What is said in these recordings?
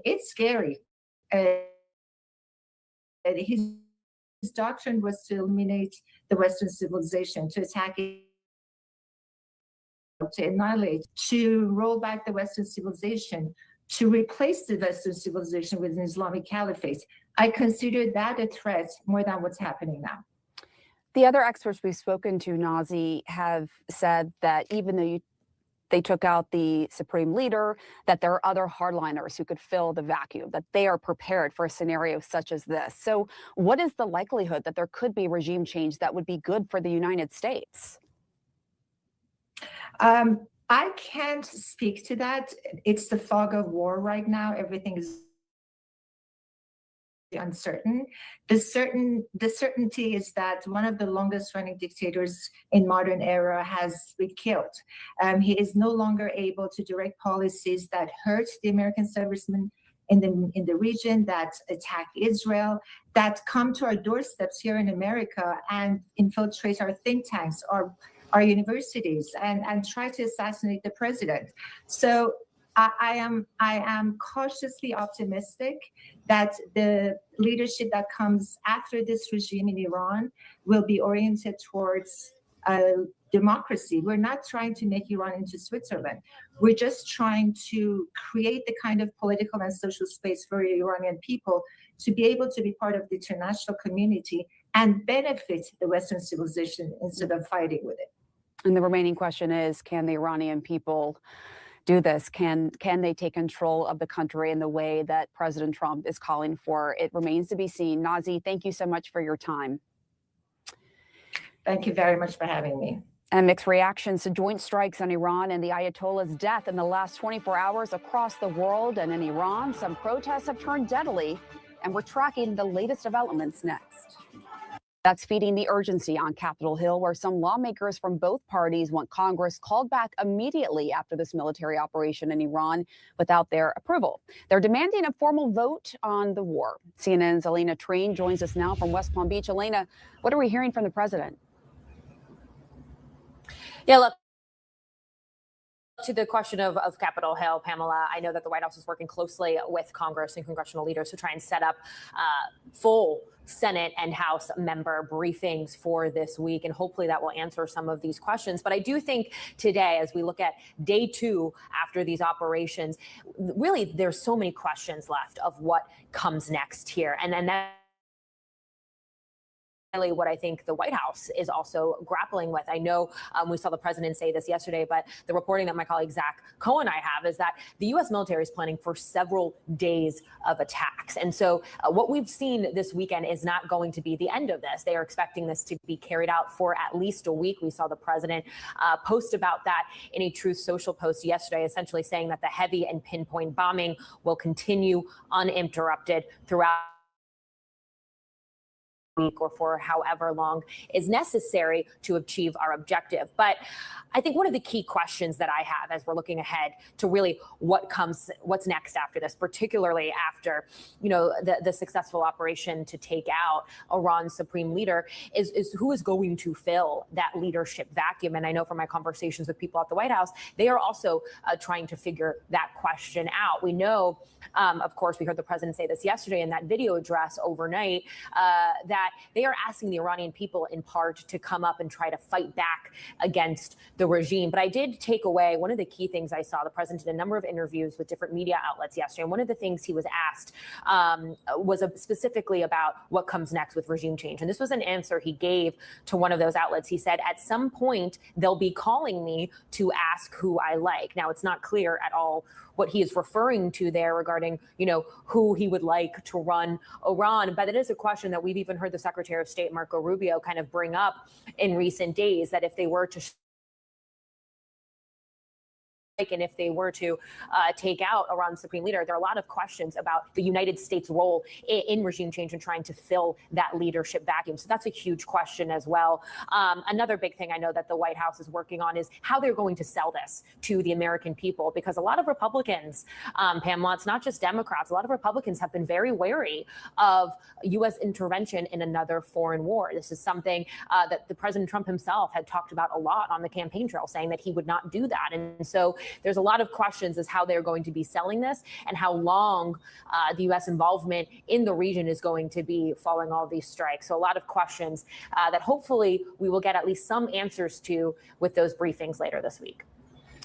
It's scary. Uh, his doctrine was to eliminate the Western civilization, to attack it, to annihilate, to roll back the Western civilization, to replace the Western civilization with an Islamic caliphate. I consider that a threat more than what's happening now. The other experts we've spoken to, Nazi, have said that even though they took out the supreme leader, that there are other hardliners who could fill the vacuum, that they are prepared for a scenario such as this. So what is the likelihood that there could be regime change that would be good for the United States? I can't speak to that. It's the fog of war right now. Everything is uncertain. The certainty is that one of the longest running dictators in modern era has been killed. He is no longer able to direct policies that hurt the American servicemen in the region, that attack Israel, that come to our doorsteps here in America and infiltrate our think tanks, our universities, and try to assassinate the president. So I am cautiously optimistic that the leadership that comes after this regime in Iran will be oriented towards democracy. We're not trying to make Iran into Switzerland. We're just trying to create the kind of political and social space for Iranian people to be able to be part of the international community and benefit the Western civilization instead of fighting with it. And the remaining question is, can the Iranian people do this? Can they take control of the country in the way that President Trump is calling for? It remains to be seen. Nazi, thank you so much for your time. Thank you very much for having me. And mixed reactions to joint strikes on Iran and the Ayatollah's death in the last 24 hours across the world. And in Iran, some protests have turned deadly, and we're tracking the latest developments next. That's feeding the urgency on Capitol Hill, where some lawmakers from both parties want Congress called back immediately after this military operation in Iran without their approval. They're demanding a formal vote on the war. CNN's Elena Train joins us now from West Palm Beach. Elena, what are we hearing from the president? Yeah, look, to the question of Capitol Hill, Pamela, I know that the White House is working closely with Congress and congressional leaders to try and set up full Senate and House member briefings for this week, and hopefully that will answer some of these questions. But I do think today, as we look at day 2 after these operations, really there's so many questions left of what comes next here. And then that what I think the White House is also grappling with. I know we saw the president say this yesterday, but the reporting that my colleague Zach Cohen and I have is that the U.S. military is planning for several days of attacks. And so what we've seen this weekend is not going to be the end of this. They are expecting this to be carried out for at least a week. We saw the president post about that in a Truth Social post yesterday, essentially saying that the heavy and pinpoint bombing will continue uninterrupted throughout week or for however long is necessary to achieve our objective. But I think one of the key questions that I have as we're looking ahead to really what's next after this, particularly after, the successful operation to take out Iran's supreme leader, is who is going to fill that leadership vacuum. And I know from my conversations with people at the White House, they are also trying to figure that question out. We know, of course, we heard the president say this yesterday in that video address overnight, that they are asking the Iranian people in part to come up and try to fight back against the regime. But I did take away one of the key things I saw. The president did a number of interviews with different media outlets yesterday. And one of the things he was asked was specifically about what comes next with regime change. And this was an answer he gave to one of those outlets. He said, at some point, they'll be calling me to ask who I like. Now, it's not clear at all what he is referring to there regarding, who he would like to run Iran. But it is a question that we've even heard the Secretary of State, Marco Rubio, kind of bring up in recent days, that if they were to take out Iran's supreme leader, there are a lot of questions about the United States' role in regime change and trying to fill that leadership vacuum. So that's a huge question as well. Another big thing I know that the White House is working on is how they're going to sell this to the American people, because a lot of Republicans, Pamela, it's not just Democrats, a lot of Republicans have been very wary of U.S. intervention in another foreign war. This is something that the President Trump himself had talked about a lot on the campaign trail, saying that he would not do that. And so there's a lot of questions as how they're going to be selling this and how long the U.S. involvement in the region is going to be following all these strikes. So a lot of questions that hopefully we will get at least some answers to with those briefings later this week.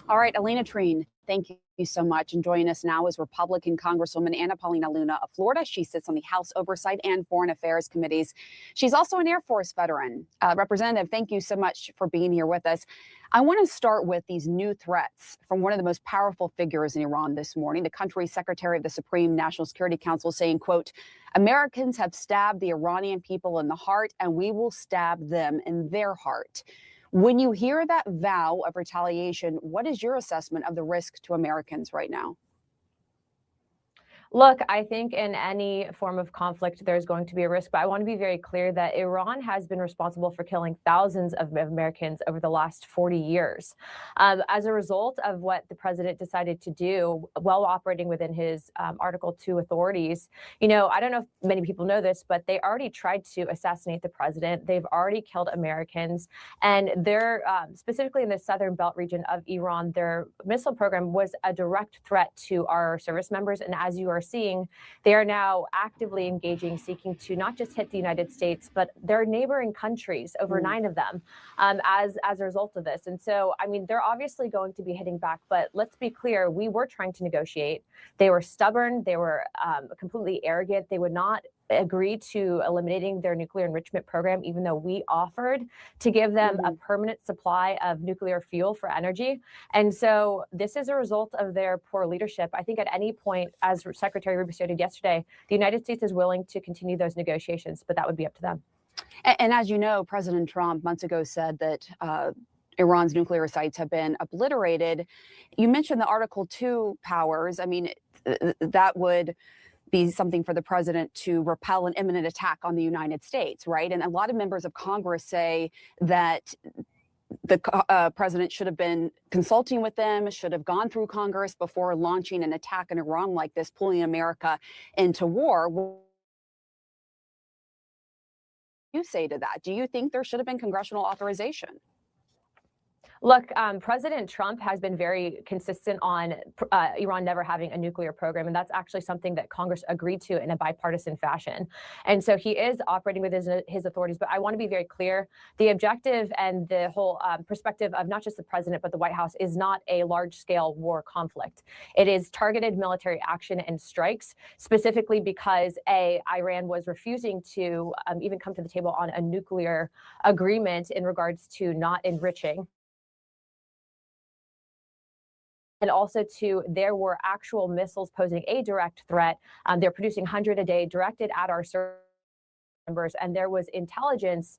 All right, Elena Trine, thank you so much. And joining us now is Republican Congresswoman Anna Paulina Luna of Florida. She sits on the House Oversight and Foreign Affairs Committees. She's also an Air Force veteran. Representative, thank you so much for being here with us. I want to start with these new threats from one of the most powerful figures in Iran this morning, the country's Secretary of the Supreme National Security Council, saying, quote, Americans have stabbed the Iranian people in the heart, and we will stab them in their heart. When you hear that vow of retaliation, what is your assessment of the risk to Americans right now? Look, I think in any form of conflict, there's going to be a risk, but I want to be very clear that Iran has been responsible for killing thousands of Americans over the last 40 years. As a result of what the president decided to do while operating within his Article 2 authorities, I don't know if many people know this, but they already tried to assassinate the president. They've already killed Americans. And they're specifically in the southern belt region of Iran, their missile program was a direct threat to our service members. And as you are seeing, they are now actively engaging, seeking to not just hit the United States, but their neighboring countries, over 9 of them, as a result of this. And so, they're obviously going to be hitting back, but let's be clear, we were trying to negotiate. They were stubborn. They were completely arrogant. They would not agree to eliminating their nuclear enrichment program, even though we offered to give them a permanent supply of nuclear fuel for energy. And so this is a result of their poor leadership. I think at any point, as Secretary Rubio stated yesterday, the United States is willing to continue those negotiations, but that would be up to them. And as you know, President Trump months ago said that Iran's nuclear sites have been obliterated. You mentioned the Article 2 powers. That would be something for the president to repel an imminent attack on the United States, right? And a lot of members of Congress say that the president should have been consulting with them, should have gone through Congress before launching an attack in Iran like this, pulling America into war. What do you say to that? Do you think there should have been congressional authorization? Look, President Trump has been very consistent on Iran never having a nuclear program, and that's actually something that Congress agreed to in a bipartisan fashion. And so he is operating with his authorities. But I want to be very clear, the objective and the whole perspective of not just the president, but the White House is not a large-scale war conflict. It is targeted military action and strikes, specifically because, Iran was refusing to even come to the table on a nuclear agreement in regards to not enriching. And also there were actual missiles posing a direct threat. They're producing 100 a day directed at our service members, and there was intelligence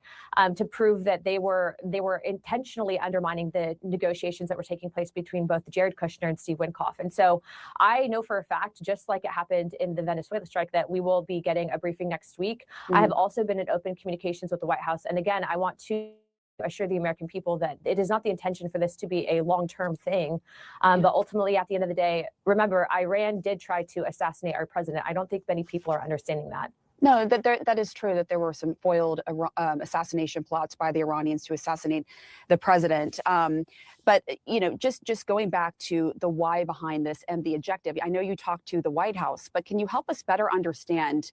to prove that they were intentionally undermining the negotiations that were taking place between both Jared Kushner and Steve Witkoff. And so I know for a fact, just like it happened in the Venezuela strike, that we will be getting a briefing next week. I have also been in open communications with the White House. And again, I want to assure the American people that it is not the intention for this to be a long-term thing. But ultimately, at the end of the day, remember, Iran did try to assassinate our president. I don't think many people are understanding that. No, that is true, that there were some foiled assassination plots by the Iranians to assassinate the president. But, just going back to the why behind this and the objective, I know you talked to the White House, but can you help us better understand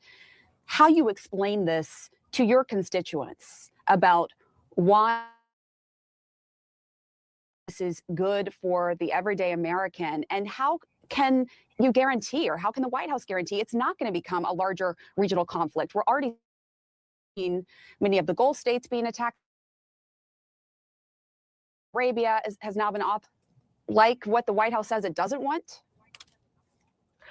how you explain this to your constituents about why this is good for the everyday American, and how can you guarantee, or how can the White House guarantee, it's not going to become a larger regional conflict? We're already seeing many of the Gulf states being attacked. Arabia has now been off, like what the White House says it doesn't want.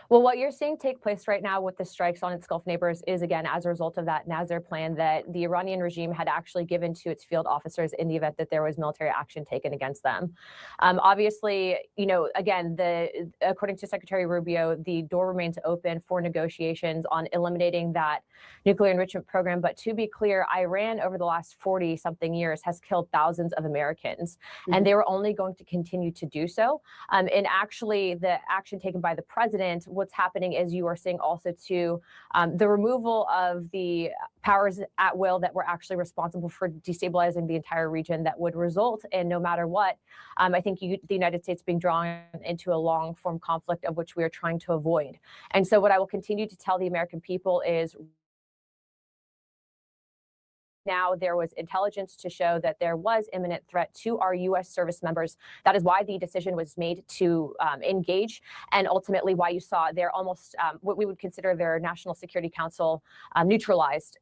Well, what you're seeing take place right now with the strikes on its Gulf neighbors is, again, as a result of that Nasser plan that the Iranian regime had actually given to its field officers in the event that there was military action taken against them. Obviously, again, according to Secretary Rubio, the door remains open for negotiations on eliminating that nuclear enrichment program. But to be clear, Iran over the last 40-something years has killed thousands of Americans, and they were only going to continue to do so. And actually, the action taken by the president was what's happening is you are seeing also to the removal of the powers at will that were actually responsible for destabilizing the entire region that would result in, no matter what, I think the United States being drawn into a long form conflict of which we are trying to avoid. And so what I will continue to tell the American people is now there was intelligence to show that there was imminent threat to our U.S. service members. That is why the decision was made to engage, and ultimately why you saw their almost what we would consider their National Security Council neutralized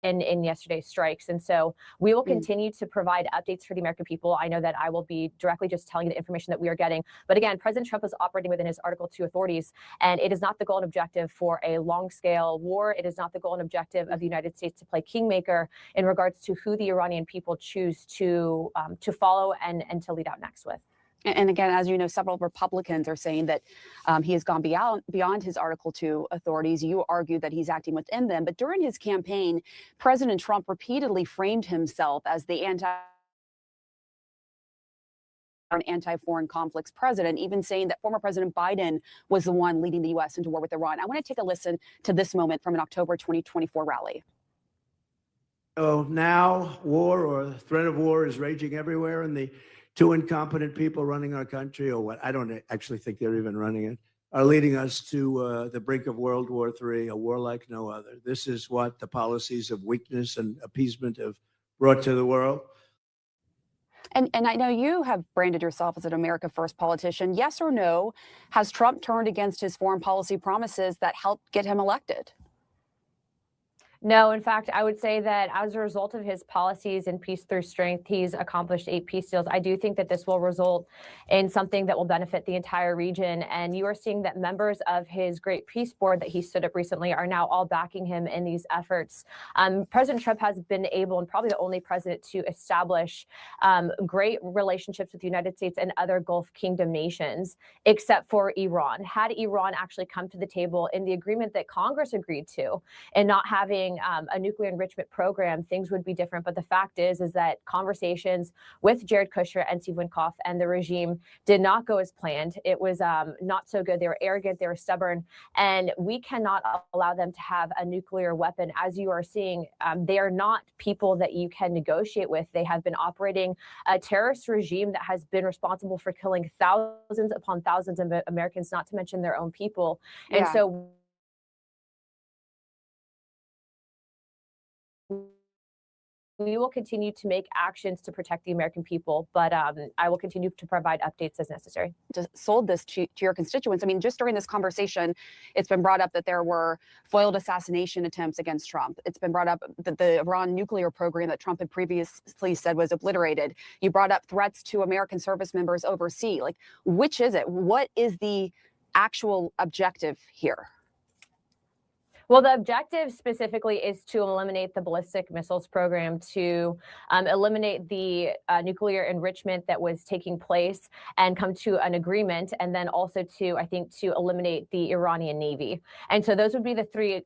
in yesterday's strikes. And so we will continue to provide updates for the American people. I know that I will be directly just telling you the information that we are getting. But again, President Trump is operating within his Article 2 authorities, and it is not the goal and objective for a long-scale war. It is not the goal and objective of the United States to play kingmaker in regards to who the Iranian people choose to follow and to lead out next with. And again, as you know, several Republicans are saying that he has gone beyond his Article 2 authorities. You argue that he's acting within them. But during his campaign, President Trump repeatedly framed himself as the anti-foreign conflicts president, even saying that former President Biden was the one leading the U.S. into war with Iran. I want to take a listen to this moment from an October 2024 rally. So now war or threat of war is raging everywhere, and the two incompetent people running our country, or what I don't actually think they're even running it, are leading us to the brink of World War III, a war like no other. This is what the policies of weakness and appeasement have brought to the world. And I know you have branded yourself as an America First politician. Yes or no, has Trump turned against his foreign policy promises that helped get him elected? No, in fact, I would say that as a result of his policies and peace through strength, he's accomplished 8 peace deals. I do think that this will result in something that will benefit the entire region. And you are seeing that members of his Great Peace Board that he stood up recently are now all backing him in these efforts. President Trump has been able, and probably the only president, to establish great relationships with the United States and other Gulf Kingdom nations, except for Iran. Had Iran actually come to the table in the agreement that Congress agreed to and not having a nuclear enrichment program, things would be different. But the fact is that conversations with Jared Kushner and Steve Witkoff and the regime did not go as planned. It was not so good. They were arrogant. They were stubborn. And we cannot allow them to have a nuclear weapon. As you are seeing, they are not people that you can negotiate with. They have been operating a terrorist regime that has been responsible for killing thousands upon thousands of Americans, not to mention their own people. And so we will continue to make actions to protect the American people, but I will continue to provide updates as necessary. Just sold this to your constituents. I mean, just during this conversation, it's been brought up that there were foiled assassination attempts against Trump. It's been brought up that the Iran nuclear program that Trump had previously said was obliterated. You brought up threats to American service members overseas. Like, which is it? What is the actual objective here? Well, the objective specifically is to eliminate the ballistic missiles program, to eliminate the nuclear enrichment that was taking place and come to an agreement, and then also to, I think, to eliminate the Iranian Navy. And so those would be the 3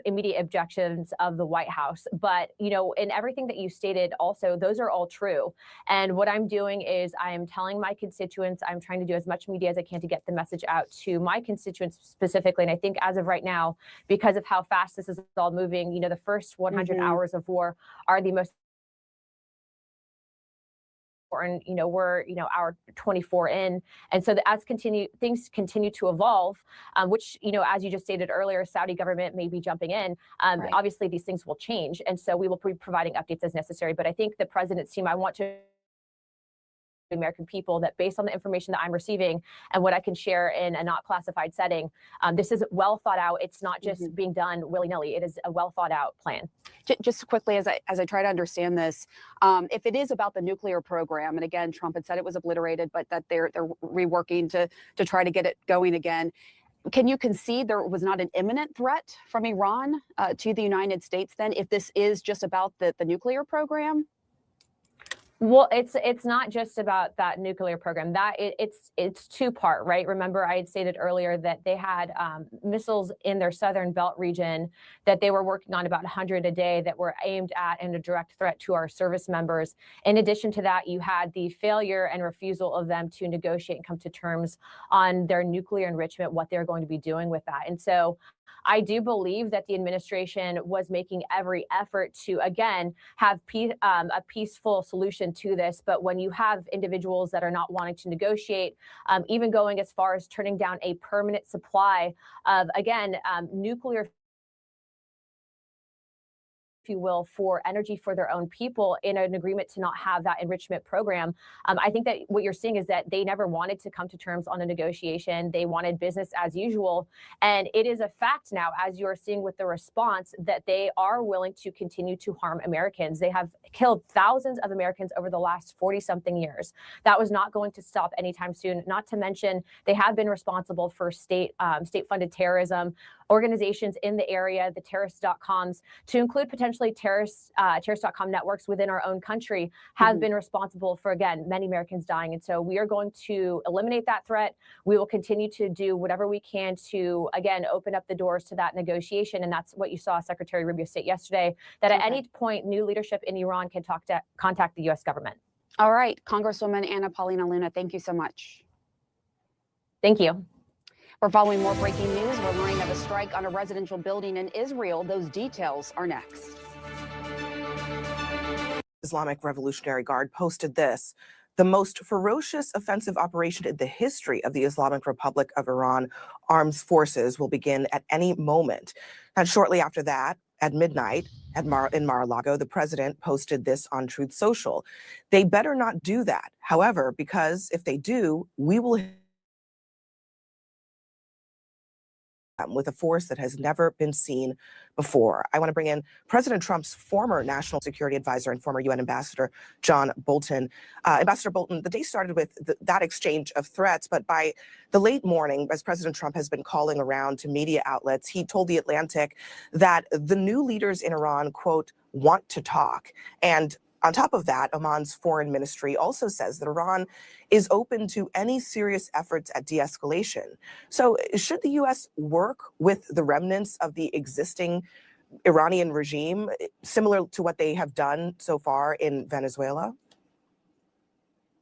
immediate objectives of the White House. But, you know, in everything that you stated also, those are all true. And what I'm doing is I am telling my constituents, I'm trying to do as much media as I can to get the message out to my constituents specifically. And I think as of right now, because of how fast this is all moving, you know, the first 100 hours of war are the most important. You know, we're, you know, hour 24 in. And so as things continue to evolve, which, you know, as you just stated earlier, Saudi government may be jumping in. Right. Obviously, these things will change. And so we will be providing updates as necessary. But I think the president's team, I want to American people that based on the information that I'm receiving and what I can share in a not classified setting, this is well thought out. It's not just being done willy-nilly. It is a well thought out plan. Just quickly, as I try to understand this, if it is about the nuclear program, and again, Trump had said it was obliterated, but that they're reworking to try to get it going again. Can you concede there was not an imminent threat from Iran to the United States then, if this is just about the nuclear program? Well, it's not just about that nuclear program. It's two-part, right? Remember, I had stated earlier that they had missiles in their southern belt region that they were working on about 100 a day that were aimed at and a direct threat to our service members. In addition to that, you had the failure and refusal of them to negotiate and come to terms on their nuclear enrichment, what they're going to be doing with that. And so I do believe that the administration was making every effort to, again, have a peaceful solution to this. But when you have individuals that are not wanting to negotiate, even going as far as turning down a permanent supply of, again, nuclear, if you will, for energy for their own people in an agreement to not have that enrichment program. I think that what you're seeing is that they never wanted to come to terms on a negotiation. They wanted business as usual. And it is a fact now, as you're seeing with the response, that they are willing to continue to harm Americans. They have killed thousands of Americans over the last 40-something years. That was not going to stop anytime soon. Not to mention, they have been responsible for state-funded terrorism, organizations in the area, the terrorist.coms, to include potentially terrorist.com networks within our own country, have been responsible for, again, many Americans dying. And so we are going to eliminate that threat. We will continue to do whatever we can to, again, open up the doors to that negotiation. And that's what you saw Secretary Rubio state yesterday, that at any point, new leadership in Iran can contact the U.S. government. All right, Congresswoman Anna Paulina Luna, thank you so much. Thank you. We're following more breaking news. We're learning of a strike on a residential building in Israel. Those details are next. Islamic Revolutionary Guard posted this: the most ferocious offensive operation in the history of the Islamic Republic of Iran arms forces will begin at any moment. And shortly after that, at midnight in Mar-a-Lago, the president posted this on Truth Social. They better not do that. However, because if they do, we will with a force that has never been seen before. I want to bring in President Trump's former national security advisor and former UN ambassador, John Bolton. Ambassador Bolton, the day started with that exchange of threats, but by the late morning, as President Trump has been calling around to media outlets, he told The Atlantic that the new leaders in Iran, quote, want to talk. And on top of that, Oman's foreign ministry also says that Iran is open to any serious efforts at de-escalation. So should the U.S. work with the remnants of the existing Iranian regime, similar to what they have done so far in Venezuela?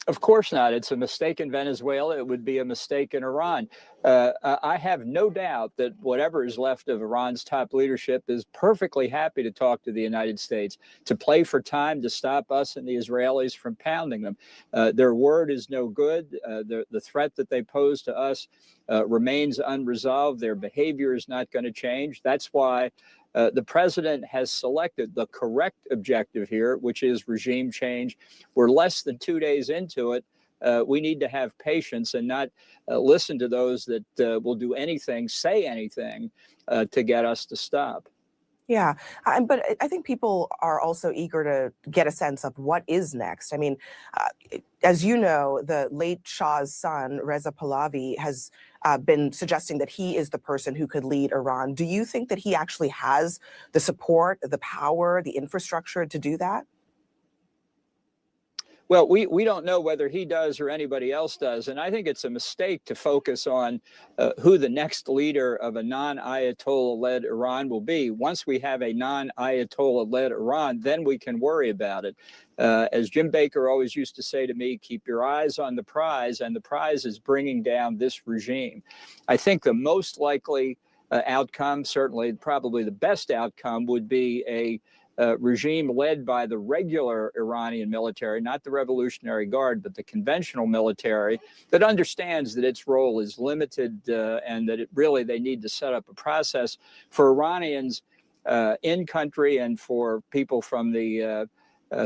Of course not. It's a mistake in Venezuela. It would be a mistake in Iran. I have no doubt that whatever is left of Iran's top leadership is perfectly happy to talk to the United States, to play for time, to stop us and the Israelis from pounding them. Their word is no good. The threat that they pose to us remains unresolved. Their behavior is not going to change. That's why the president has selected the correct objective here, which is regime change. We're less than 2 days into it. We need to have patience and not listen to those that will do anything, say anything to get us to stop. Yeah, but I think people are also eager to get a sense of what is next. I mean, as you know, the late Shah's son, Reza Pahlavi, has been suggesting that he is the person who could lead Iran. Do you think that he actually has the support, the power, the infrastructure to do that? Well, we don't know whether he does or anybody else does. And I think it's a mistake to focus on who the next leader of a non-Ayatollah-led Iran will be. Once we have a non-Ayatollah-led Iran, then we can worry about it. As Jim Baker always used to say to me, keep your eyes on the prize, and the prize is bringing down this regime. I think the most likely outcome, certainly probably the best outcome, would be a regime led by the regular Iranian military, not the Revolutionary Guard, but the conventional military, that understands that its role is limited and that they need to set up a process for Iranians in country and for people from the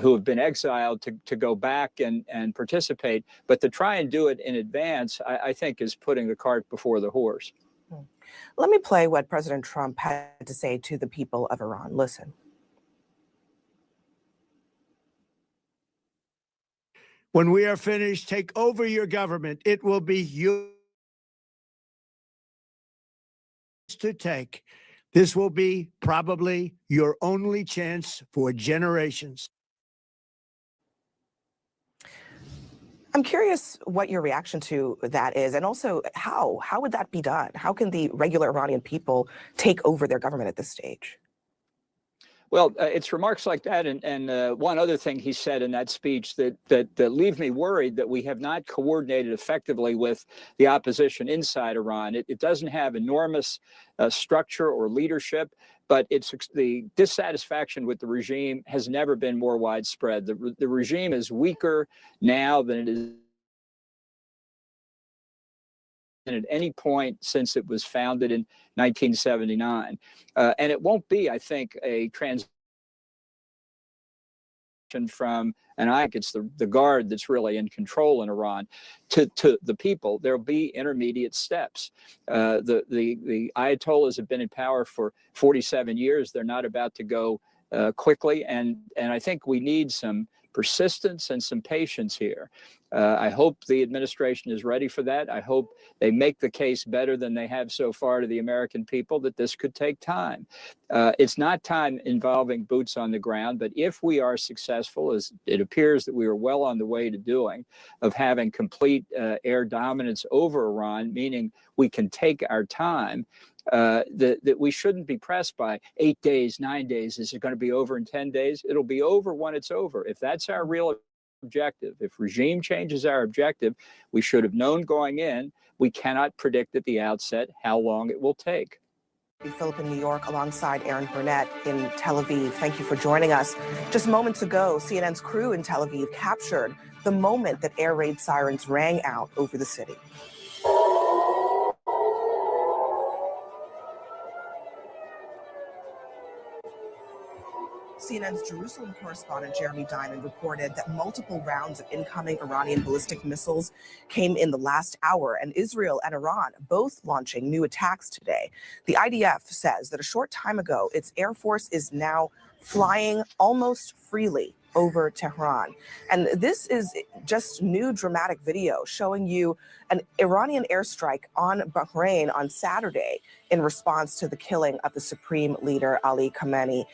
who have been exiled to go back and participate. But to try and do it in advance, I think, is putting the cart before the horse. Let me play what President Trump had to say to the people of Iran. Listen. When we are finished, take over your government. It will be yours to take. This will be probably your only chance for generations. I'm curious what your reaction to that is, and also how would that be done? How can the regular Iranian people take over their government at this stage? Well, it's remarks like that, and one other thing he said in that speech that leave me worried that we have not coordinated effectively with the opposition inside Iran. It doesn't have enormous structure or leadership, but the dissatisfaction with the regime has never been more widespread. The regime is weaker now than it is at any point since it was founded in 1979. And it won't be, I think, a transition from, and I think it's the guard that's really in control in Iran, to the people. There'll be intermediate steps. The Ayatollahs have been in power for 47 years. They're not about to go quickly, and I think we need some persistence and some patience here. I hope the administration is ready for that. I hope they make the case better than they have so far to the American people that this could take time. It's not time involving boots on the ground, but if we are successful, as it appears that we are well on the way to doing, of having complete air dominance over Iran, meaning we can take our time, that we shouldn't be pressed by 8 days, 9 days. Is it going to be over in 10 days? It'll be over when it's over. If that's our real objective, if regime change is our objective, we should have known going in. We cannot predict at the outset how long it will take. Philip in New York alongside Aaron Burnett in Tel Aviv. Thank you for joining us. Just moments ago, CNN's crew in Tel Aviv captured the moment that air raid sirens rang out over the city. CNN's Jerusalem correspondent Jeremy Diamond reported that multiple rounds of incoming Iranian ballistic missiles came in the last hour, and Israel and Iran both launching new attacks today. The IDF says that a short time ago, its air force is now flying almost freely over Tehran. And this is just new dramatic video showing you an Iranian airstrike on Bahrain on Saturday in response to the killing of the supreme leader Ali Khamenei.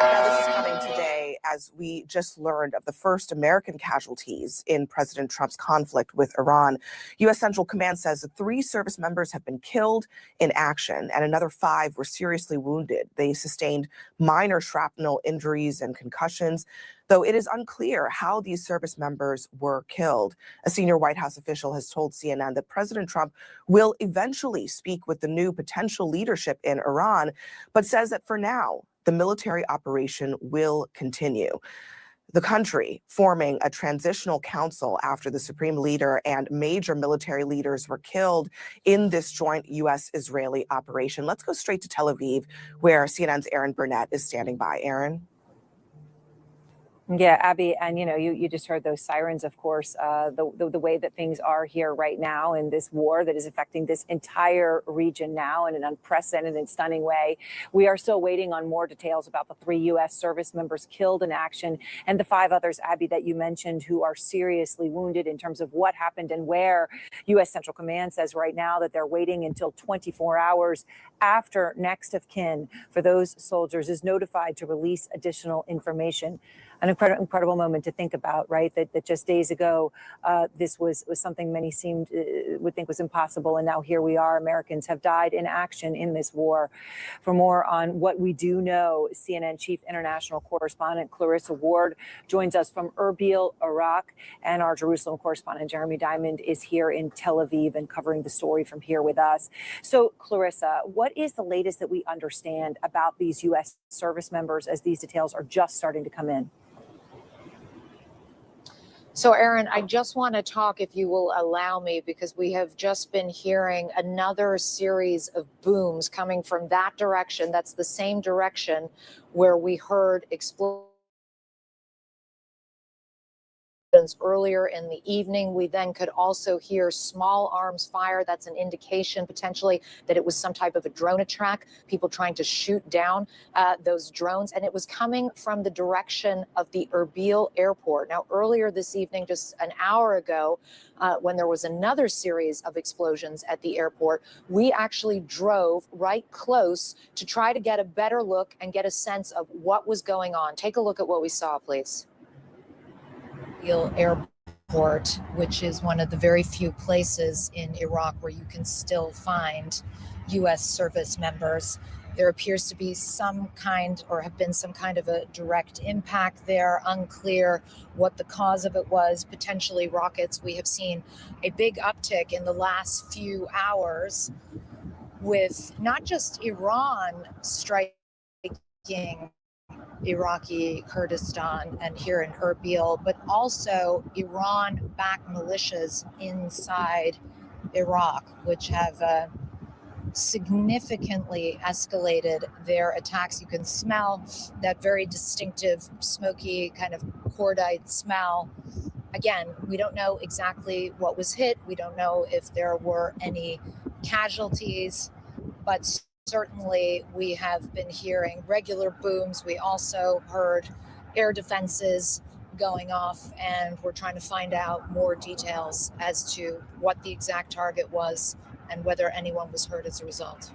Now, this is coming today as we just learned of the first American casualties in President Trump's conflict with Iran. U.S. Central Command says that 3 service members have been killed in action and another 5 were seriously wounded. They sustained minor shrapnel injuries and concussions, though it is unclear how these service members were killed. A senior White House official has told CNN that President Trump will eventually speak with the new potential leadership in Iran, but says that for now, the military operation will continue. The country forming a transitional council after the supreme leader and major military leaders were killed in this joint U.S.-Israeli operation. Let's go straight to Tel Aviv, where CNN's Aaron Burnett is standing by. Aaron? Yeah, Abby, and you just heard those sirens, of course, the way that things are here right now in this war that is affecting this entire region now in an unprecedented and stunning way. We are still waiting on more details about the 3 U.S. service members killed in action and the 5 others, Abby, that you mentioned who are seriously wounded in terms of what happened and where. U.S. Central Command says right now that they're waiting until 24 hours after next of kin for those soldiers is notified to release additional information. An incredible moment to think about, right? That just days ago, this was something many would think was impossible. And now here we are. Americans have died in action in this war. For more on what we do know, CNN Chief International Correspondent Clarissa Ward joins us from Erbil, Iraq. And our Jerusalem correspondent, Jeremy Diamond, is here in Tel Aviv and covering the story from here with us. So, Clarissa, what is the latest that we understand about these U.S. service members as these details are just starting to come in? So, Aaron, I just want to talk, if you will allow me, because we have just been hearing another series of booms coming from that direction. That's the same direction where we heard explosions earlier in the evening. We then could also hear small arms fire. That's an indication potentially that it was some type of a drone attack, people trying to shoot down those drones. And it was coming from the direction of the Erbil airport. Now, earlier this evening, just an hour ago, when there was another series of explosions at the airport, we actually drove right close to try to get a better look and get a sense of what was going on. Take a look at what we saw, please. Airport, which is one of the very few places in Iraq where you can still find U.S. service members. There appears to be some kind, or have been some kind of a direct impact there. Unclear what the cause of it was, potentially rockets. We have seen a big uptick in the last few hours with not just Iran striking Iraqi Kurdistan and here in Erbil, but also Iran-backed militias inside Iraq, which have significantly escalated their attacks. You can smell that very distinctive, smoky kind of cordite smell. Again, we don't know exactly what was hit. We don't know if there were any casualties, but certainly we have been hearing regular booms. We also heard air defenses going off, and we're trying to find out more details as to what the exact target was and whether anyone was hurt as a result.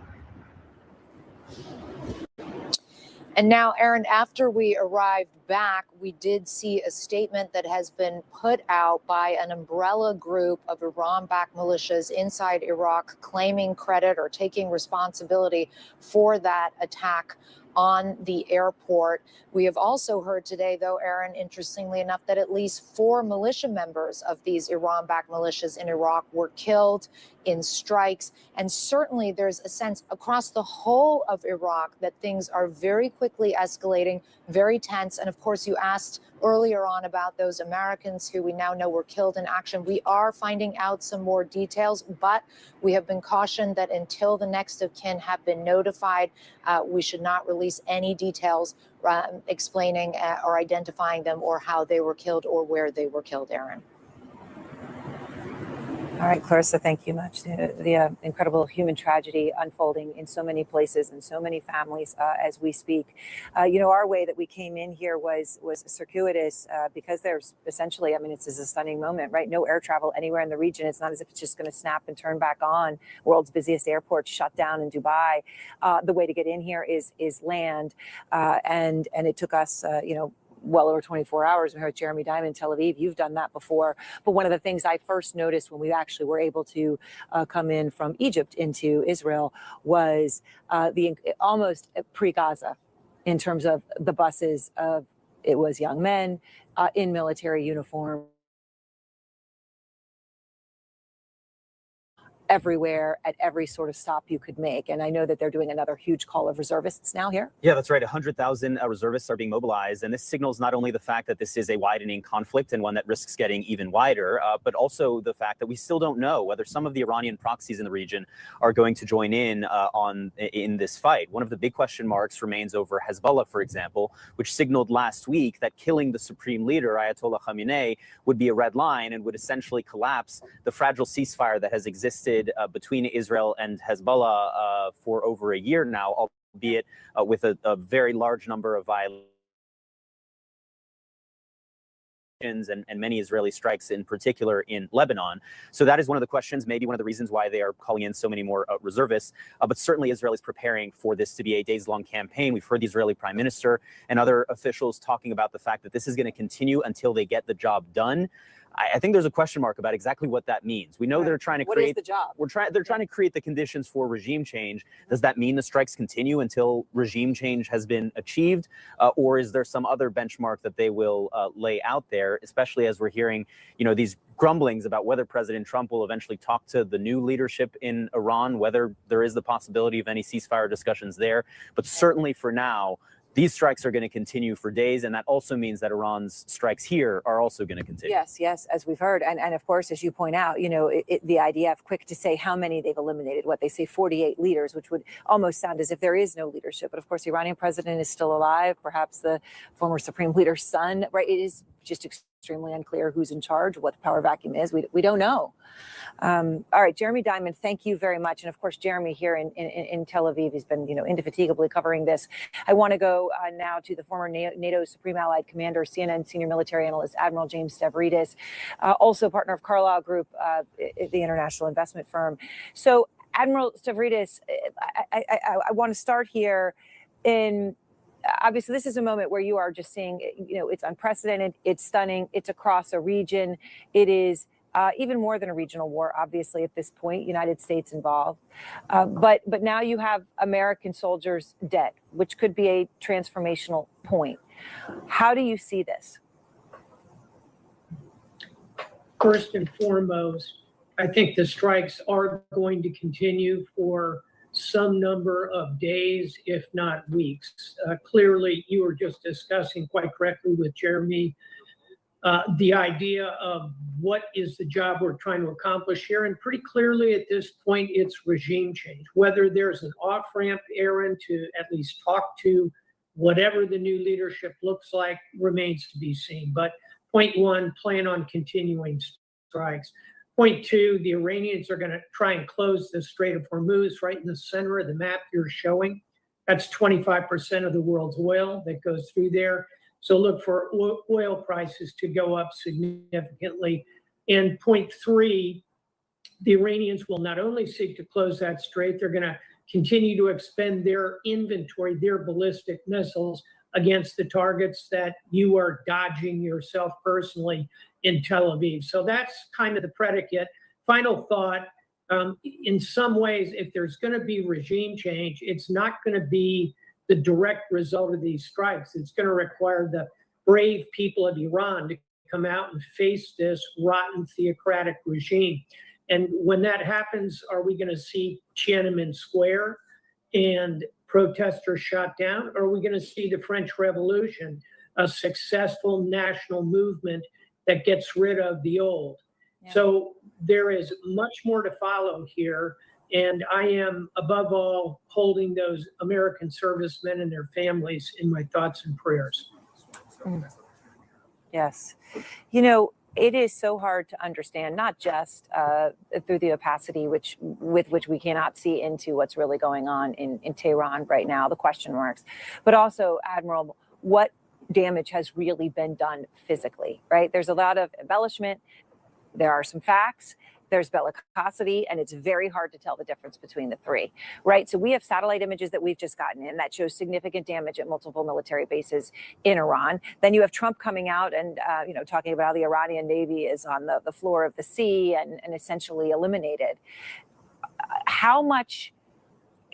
And now, Aaron, after we arrived back, we did see a statement that has been put out by an umbrella group of Iran-backed militias inside Iraq claiming credit or taking responsibility for that attack on the airport. We have also heard today, though, Aaron, interestingly enough, that at least 4 militia members of these Iran-backed militias in Iraq were killed in strikes. And certainly there's a sense across the whole of Iraq that things are very quickly escalating, very tense. And of course, you asked earlier on about those Americans who we now know were killed in action. We are finding out some more details, but we have been cautioned that until the next of kin have been notified, we should not release any details explaining or identifying them or how they were killed or where they were killed, Aaron. All right, Clarissa, thank you much. The incredible human tragedy unfolding in so many places and so many families as we speak. Our way that we came in here was circuitous because there's essentially, this is a stunning moment, right? No air travel anywhere in the region. It's not as if it's just going to snap and turn back on. World's busiest airport shut down in Dubai. The way to get in here is land, and it took us, well over 24 hours. We heard Jeremy Diamond in Tel Aviv. You've done that before. But one of the things I first noticed when we actually were able to come in from Egypt into Israel was the almost pre-Gaza in terms of the buses. It was young men in military uniform everywhere at every sort of stop you could make. And I know that they're doing another huge call of reservists now here. Yeah, that's right. 100,000 reservists are being mobilized. And this signals not only the fact that this is a widening conflict and one that risks getting even wider, but also the fact that we still don't know whether some of the Iranian proxies in the region are going to join in in this fight. One of the big question marks remains over Hezbollah, for example, which signaled last week that killing the supreme leader, Ayatollah Khamenei, would be a red line and would essentially collapse the fragile ceasefire that has existed between Israel and Hezbollah for over a year now, albeit with a very large number of violations and many Israeli strikes, in particular in Lebanon. So that is one of the questions, maybe one of the reasons why they are calling in so many more reservists. But certainly Israel is preparing for this to be a days-long campaign. We've heard the Israeli prime minister and other officials talking about the fact that this is going to continue until they get the job done. I think there's a question mark about exactly what that means. We know they're trying to create. What is the job? They're trying to create the conditions for regime change. Does that mean the strikes continue until regime change has been achieved, or is there some other benchmark that they will lay out there? Especially as we're hearing, these grumblings about whether President Trump will eventually talk to the new leadership in Iran, whether there is the possibility of any ceasefire discussions there. But certainly for now, these strikes are going to continue for days, and that also means that Iran's strikes here are also going to continue. Yes, as we've heard. And of course, as you point out, the IDF, quick to say how many they've eliminated. What they say, 48 leaders, which would almost sound as if there is no leadership. But of course, the Iranian president is still alive, perhaps the former supreme leader's son, right? It is just extremely unclear who's in charge, what the power vacuum is. We don't know. All right, Jeremy Diamond, thank you very much. And of course, Jeremy here in Tel Aviv, he's been, indefatigably covering this. I want to go now to the former NATO Supreme Allied Commander, CNN senior military analyst, Admiral James Stavridis, also partner of Carlyle Group, the international investment firm. So, Admiral Stavridis, I want to start here in. Obviously, this is a moment where you are just seeing, it's unprecedented, it's stunning, it's across a region. It is even more than a regional war, obviously, at this point, United States involved. But now you have American soldiers dead, which could be a transformational point. How do you see this? First and foremost, I think the strikes are going to continue for some number of days, if not weeks. Clearly, you were just discussing quite correctly with Jeremy the idea of what is the job we're trying to accomplish here. And pretty clearly at this point, it's regime change. Whether there's an off-ramp, Aaron, to at least talk to whatever the new leadership looks like remains to be seen. But point one, plan on continuing strikes. Point two, the Iranians are going to try and close the Strait of Hormuz right in the center of the map you're showing. That's 25% of the world's oil that goes through there. So look for oil prices to go up significantly. And point three, the Iranians will not only seek to close that strait, they're going to continue to expend their inventory, their ballistic missiles against the targets that you are dodging yourself personally in Tel Aviv. So that's kind of the predicate. Final thought, in some ways, if there's going to be regime change, it's not going to be the direct result of these strikes. It's going to require the brave people of Iran to come out and face this rotten theocratic regime. And when that happens, are we going to see Tiananmen Square and protesters shot down? Or are we going to see the French Revolution, a successful national movement that gets rid of the old? Yeah. So there is much more to follow here. And I am, above all, holding those American servicemen and their families in my thoughts and prayers. Yes. You know, it is so hard to understand, not just through the opacity with which we cannot see into what's really going on in Tehran right now, the question marks, but also, Admiral, what damage has really been done physically, right? There's a lot of embellishment. There are some facts. There's bellicosity, and it's very hard to tell the difference between the three, right? So we have satellite images that we've just gotten in that shows significant damage at multiple military bases in Iran. Then you have Trump coming out and, talking about how the Iranian Navy is on the floor of the sea and essentially eliminated. How much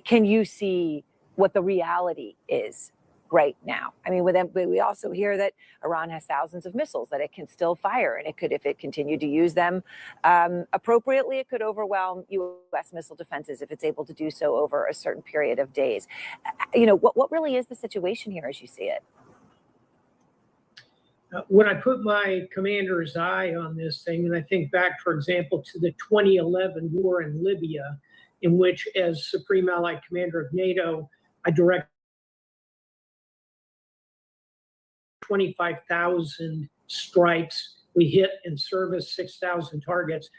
can you see what the reality is right now? I mean, we also hear that Iran has thousands of missiles that it can still fire, and it could, if it continued to use them appropriately, it could overwhelm U.S. missile defenses if it's able to do so over a certain period of days. What really is the situation here as you see it? When I put my commander's eye on this thing, and I think back, for example, to the 2011 war in Libya, in which, as Supreme Allied Commander of NATO, I directed 25,000 strikes. We hit and serviced 6,000 targets.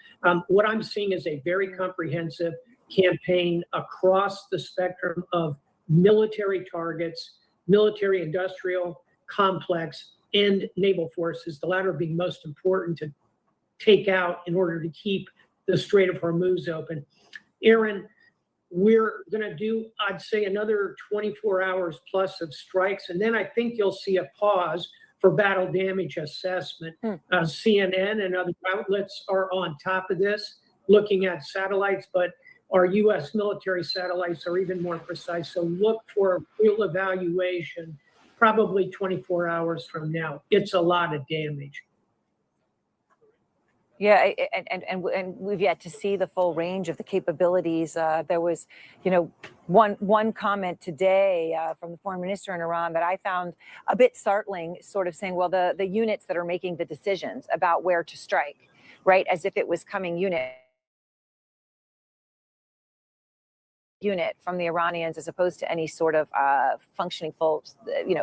What I'm seeing is a very comprehensive campaign across the spectrum of military targets, military industrial complex, and naval forces, the latter being most important to take out in order to keep the Strait of Hormuz open. Aaron, we're going to do, I'd say, another 24 hours plus of strikes. And then I think you'll see a pause for battle damage assessment. CNN and other outlets are on top of this, looking at satellites, but our U.S. military satellites are even more precise. So look for a real evaluation, probably 24 hours from now. It's a lot of damage. Yeah, and we've yet to see the full range of the capabilities. There was, one comment today from the foreign minister in Iran that I found a bit startling, sort of saying, well, the units that are making the decisions about where to strike, right, as if it was coming unit unit from the Iranians as opposed to any sort of functioning full,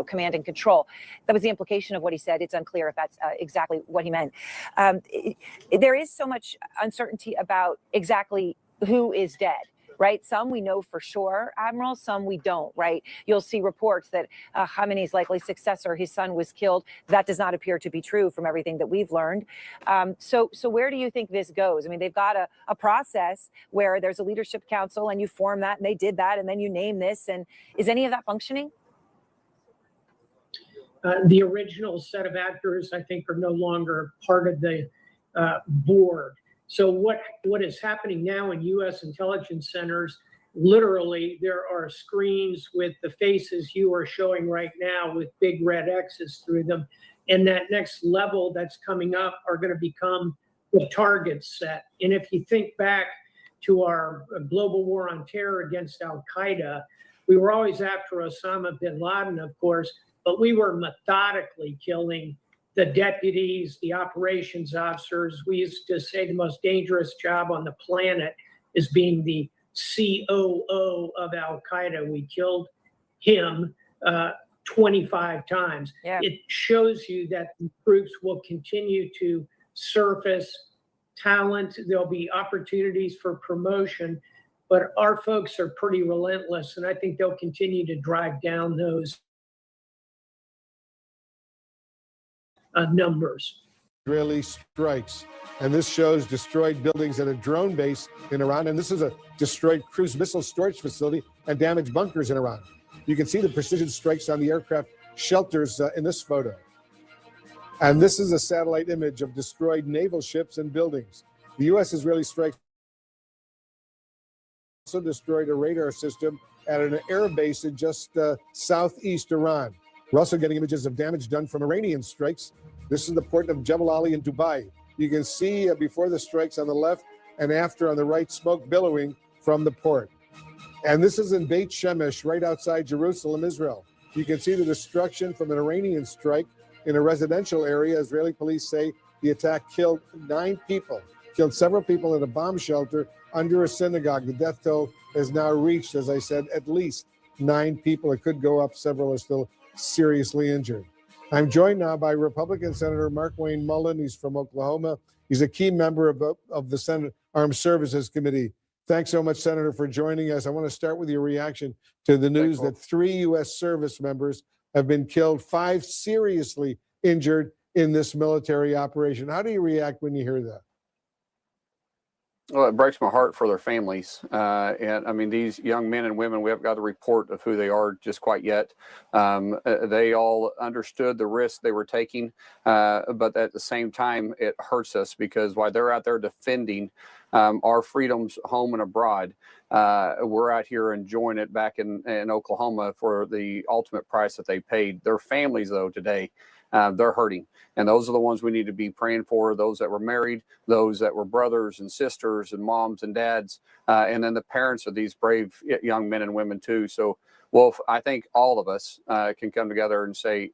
command and control. That was the implication of what he said. It's unclear if that's exactly what he meant. There is so much uncertainty about exactly who is dead. Right? Some we know for sure, Admiral, some we don't, right? You'll see reports that Khamenei's likely successor, his son, was killed. That does not appear to be true from everything that we've learned. So where do you think this goes? I mean, they've got a process where there's a leadership council and you form that and they did that and then you name this. And is any of that functioning? The original set of actors, I think, are no longer part of the board. So what is happening now in U.S. intelligence centers, literally there are screens with the faces you are showing right now with big red X's through them. And that next level that's coming up are going to become the target set. And if you think back to our global war on terror against Al-Qaeda, we were always after Osama bin Laden, of course, but we were methodically killing the deputies, the operations officers. We used to say the most dangerous job on the planet is being the COO of Al-Qaeda. We killed him 25 times. Yeah. It shows you that the groups will continue to surface talent. There'll be opportunities for promotion, but our folks are pretty relentless, and I think they'll continue to drive down those numbers. Israeli strikes. And this shows destroyed buildings at a drone base in Iran. And this is a destroyed cruise missile storage facility and damaged bunkers in Iran. You can see the precision strikes on the aircraft shelters in this photo. And this is a satellite image of destroyed naval ships and buildings. The U.S. Israeli strikes also destroyed a radar system at an air base in just southeast Iran. We're also getting images of damage done from Iranian strikes. This is the port of Jebel Ali in Dubai. You can see before the strikes on the left and after on the right, smoke billowing from the port. And this is in Beit Shemesh, right outside Jerusalem, Israel. You can see the destruction from an Iranian strike in a residential area. Israeli police say the attack killed 9 people, killed several people in a bomb shelter under a synagogue. The death toll has now reached, as I said, at least 9 people. It could go up. Several are still seriously injured. I'm joined now by Republican Senator Mark Wayne Mullen. He's from Oklahoma. He's a key member of the Senate Armed Services Committee. Thanks so much, Senator, for joining us. I want to start with your reaction to the news that 3 U.S. service members have been killed, 5 seriously injured in this military operation. How do you react when you hear that? Well, it breaks my heart for their families. And I mean, these young men and women, we haven't got a report of who they are just quite yet. They all understood the risk they were taking. But at the same time, it hurts us because while they're out there defending our freedoms home and abroad, we're out here enjoying it back in Oklahoma for the ultimate price that they paid. Their families, though, today, they're hurting. And those are the ones we need to be praying for, those that were married, those that were brothers and sisters and moms and dads, and then the parents of these brave young men and women too. So, Wolf, I think all of us can come together and say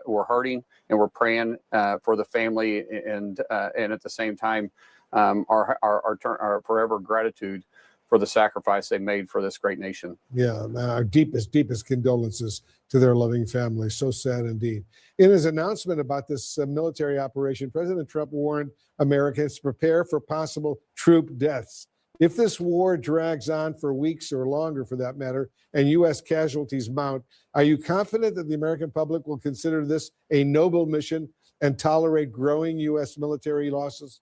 we're hurting and we're praying for the family and at the same time our forever gratitude for the sacrifice they made for this great nation. Yeah, our deepest condolences to their loving families. So sad indeed. In his announcement about this military operation, President Trump warned Americans to prepare for possible troop deaths. If this war drags on for weeks or longer, for that matter, and U.S. casualties mount, are you confident that the American public will consider this a noble mission and tolerate growing U.S. military losses?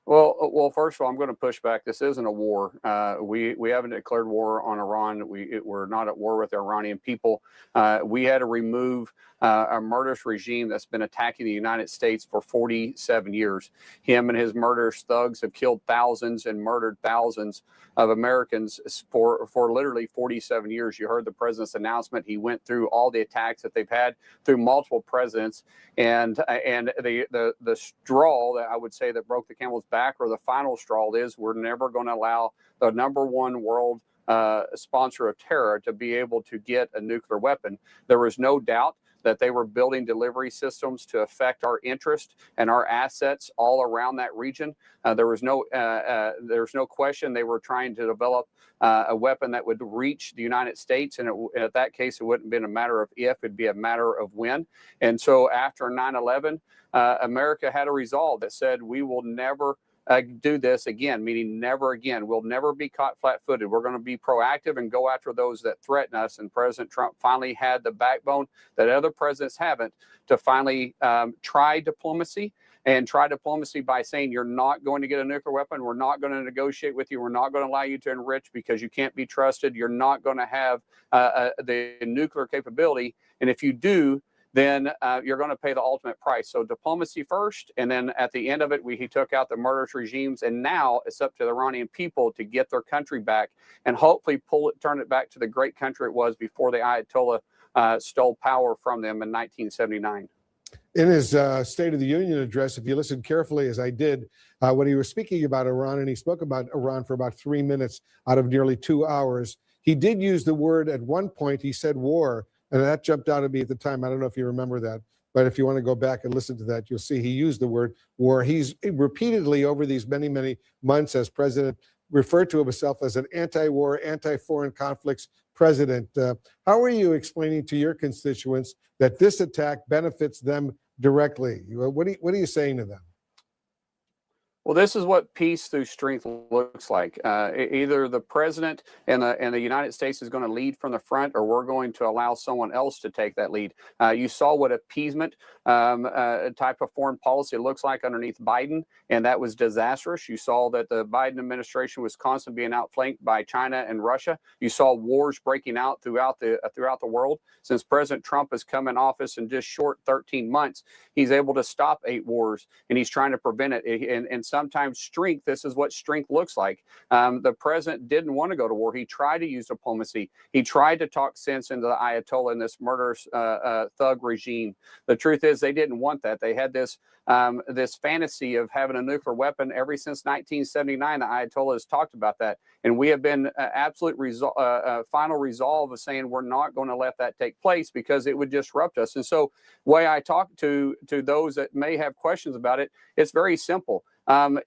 Well, first of all, I'm going to push back. This isn't a war. We haven't declared war on Iran. We're not at war with the Iranian people. We had to remove a murderous regime that's been attacking the United States for 47 years. Him and his murderous thugs have killed thousands and murdered thousands of Americans for literally 47 years. You heard the president's announcement. He went through all the attacks that they've had through multiple presidents, and the straw that I would say that broke the camel's back, or the final straw, is we're never going to allow the #1 world sponsor of terror to be able to get a nuclear weapon. There was no doubt that they were building delivery systems to affect our interest and our assets all around that region. There was no question they were trying to develop a weapon that would reach the United States, and at that case, it wouldn't have been a matter of if, it'd be a matter of when. And so after 9/11, America had a resolve that said we will never do this again, meaning never again. We'll never be caught flat-footed. We're going to be proactive and go after those that threaten us. And President Trump finally had the backbone that other presidents haven't to finally try diplomacy. And try diplomacy by saying you're not going to get a nuclear weapon. We're not going to negotiate with you. We're not going to allow you to enrich because you can't be trusted. You're not going to have the nuclear capability. And if you do, then you're going to pay the ultimate price. So diplomacy first, and then at the end of it, he took out the murderous regimes, and now it's up to the Iranian people to get their country back and hopefully turn it back to the great country it was before the Ayatollah stole power from them in 1979. In his State of the Union address, if you listen carefully, as I did, when he was speaking about Iran, and he spoke about Iran for about 3 minutes out of nearly 2 hours, he did use the word at one point, he said war, and that jumped out at me at the time. I don't know if you remember that, but if you want to go back and listen to that, you'll see he used the word war. He's repeatedly over these many, many months as president referred to himself as an anti-war, anti-foreign conflicts president. How are you explaining to your constituents that this attack benefits them directly? What are you saying to them? Well, this is what peace through strength looks like. Either the president and the United States is going to lead from the front, or we're going to allow someone else to take that lead. You saw what appeasement type of foreign policy looks like underneath Biden, and that was disastrous. You saw that the Biden administration was constantly being outflanked by China and Russia. You saw wars breaking out throughout the world. Since President Trump has come in office in just short 13 months, he's able to stop 8 wars, and he's trying to prevent it. And sometimes strength, this is what strength looks like. The president didn't want to go to war. He tried to use diplomacy. He tried to talk sense into the Ayatollah and this murderous thug regime. The truth is they didn't want that. They had this fantasy of having a nuclear weapon ever since 1979. The Ayatollah has talked about that. And we have been absolute final resolve of saying we're not going to let that take place because it would disrupt us. And so the way I talk to those that may have questions about it, it's very simple.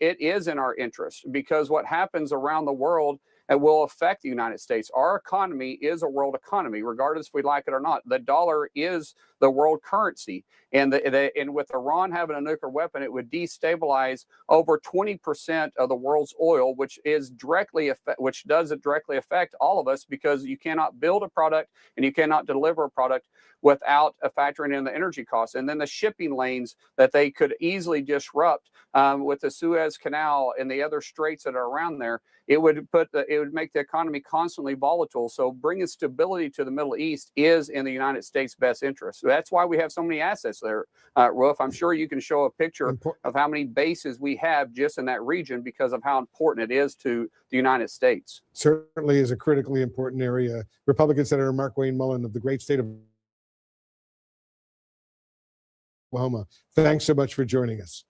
It is in our interest because what happens around the world will affect the United States. Our economy is a world economy, regardless if we like it or not. The dollar is the world currency. And with Iran having a nuclear weapon, it would destabilize over 20% of the world's oil, which does directly affect all of us because you cannot build a product and you cannot deliver a product without factoring in the energy costs. And then the shipping lanes that they could easily disrupt with the Suez Canal and the other straits that are around there, it would make the economy constantly volatile. So bringing stability to the Middle East is in the United States' best interest. So that's why we have so many assets there, Rolf. I'm sure you can show a picture of how many bases we have just in that region because of how important it is to the United States. Certainly is a critically important area. Republican Senator Mark Wayne Mullen of the great state of Oklahoma, thanks so much for joining us.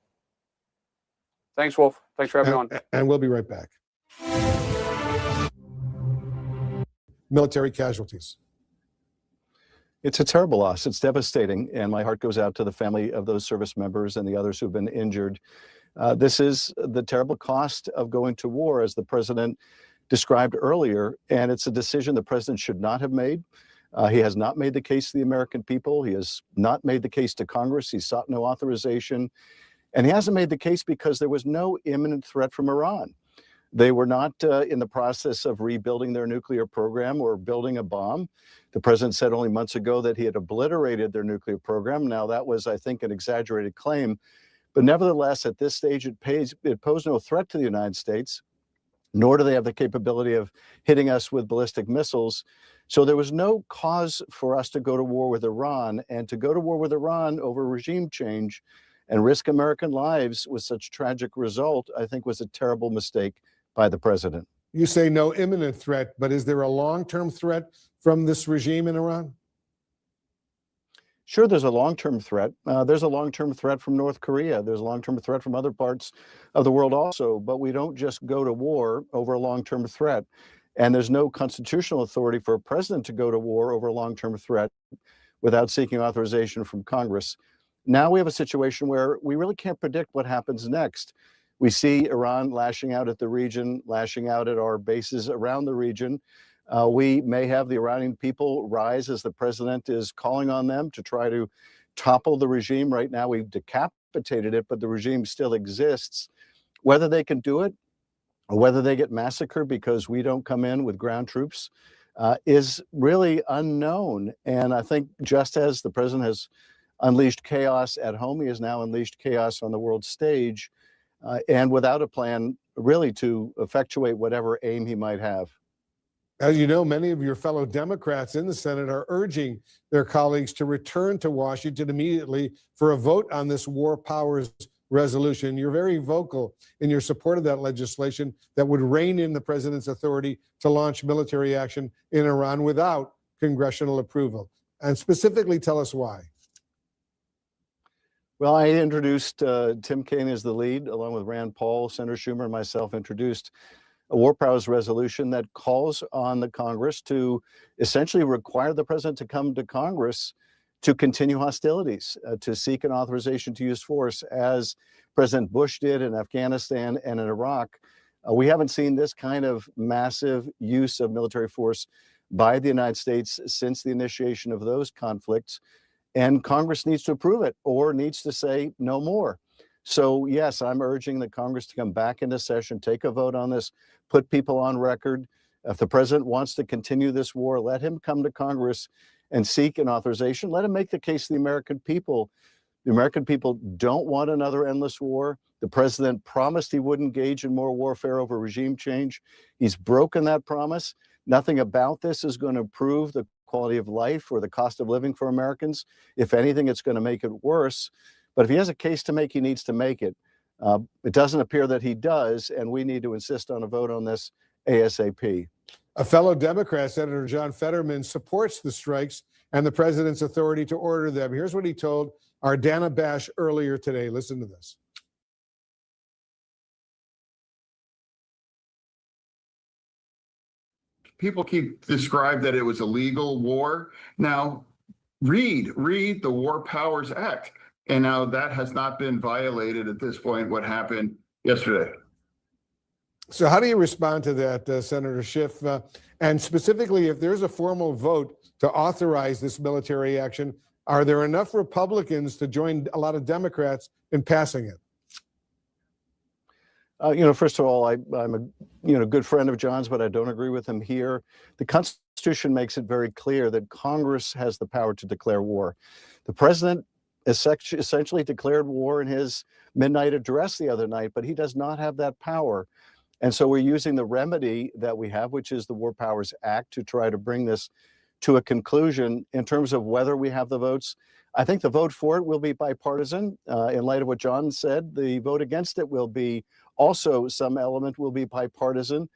Thanks, Wolf. Thanks for having me on. And we'll be right back. Military casualties. It's a terrible loss. It's devastating, and my heart goes out to the family of those service members and the others who've been injured. This is the terrible cost of going to war, as the president described earlier, and it's a decision the president should not have made. He has not made the case to the American people. He has not made the case to Congress. He sought no authorization, and he hasn't made the case because there was no imminent threat from Iran. They were not in the process of rebuilding their nuclear program or building a bomb. The president said only months ago that he had obliterated their nuclear program. Now, that was, I think, an exaggerated claim. But nevertheless, at this stage, it posed no threat to the United States, nor do they have the capability of hitting us with ballistic missiles. So there was no cause for us to go to war with Iran. And to go to war with Iran over regime change and risk American lives with such tragic result, I think was a terrible mistake by the president. You say no imminent threat, but is there a long-term threat from this regime in Iran? Sure, there's a long-term threat. There's a long-term threat from North Korea. There's a long-term threat from other parts of the world also, but we don't just go to war over a long-term threat. And there's no constitutional authority for a president to go to war over a long-term threat. without seeking authorization from Congress. Now we have a situation where we really can't predict what happens next. We see Iran lashing out at the region, lashing out at our bases around the region. We may have the Iranian people rise as the president is calling on them to try to topple the regime. Right now, we've decapitated it, but the regime still exists. Whether they can do it or whether they get massacred because we don't come in with ground troops is really unknown. And I think just as the president has unleashed chaos at home, he has now unleashed chaos on the world stage, and without a plan really to effectuate whatever aim he might have. As you know, many of your fellow Democrats in the Senate are urging their colleagues to return to Washington immediately for a vote on this war powers resolution. You're very vocal in your support of that legislation that would rein in the president's authority to launch military action in Iran without congressional approval. And specifically, tell us why. Well, I introduced, Tim Kaine as the lead, along with Rand Paul, Senator Schumer, and myself introduced a war powers resolution that calls on the Congress to essentially require the president to come to Congress to continue hostilities, to seek an authorization to use force, as President Bush did in Afghanistan and in Iraq. We haven't seen this kind of massive use of military force by the United States since the initiation of those conflicts. And Congress needs to approve it or needs to say no more. So yes, I'm urging the Congress to come back into session, take a vote on this, put people on record. If the president wants to continue this war, let him come to Congress and seek an authorization. Let him make the case to the American people. The American people don't want another endless war. The president promised he wouldn't engage in more warfare over regime change. He's broken that promise. Nothing about this is going to improve the quality of life or the cost of living for Americans. If anything, it's going to make it worse. But if he has a case to make, he needs to make it. It doesn't appear that he does, and we need to insist on a vote on this ASAP. A fellow Democrat, Senator John Fetterman, supports the strikes and the president's authority to order them. Here's what he told our Dana Bash earlier today. Listen to this. People keep described that it was a legal war. Now, read the War Powers Act. And now that has not been violated at this point, what happened yesterday. So how do you respond to that, Senator Schiff? And specifically, if there's a formal vote to authorize this military action, are there enough Republicans to join a lot of Democrats in passing it? First of all, I'm a good friend of John's, but I don't agree with him here. The Constitution makes it very clear that Congress has the power to declare war. The president essentially declared war in his midnight address the other night, but he does not have that power. And so we're using the remedy that we have, which is the War Powers Act, to try to bring this to a conclusion. In terms of whether we have the votes, I think the vote for it will be bipartisan. In light of what John said, the vote against it will be also, some element will be bipartisan.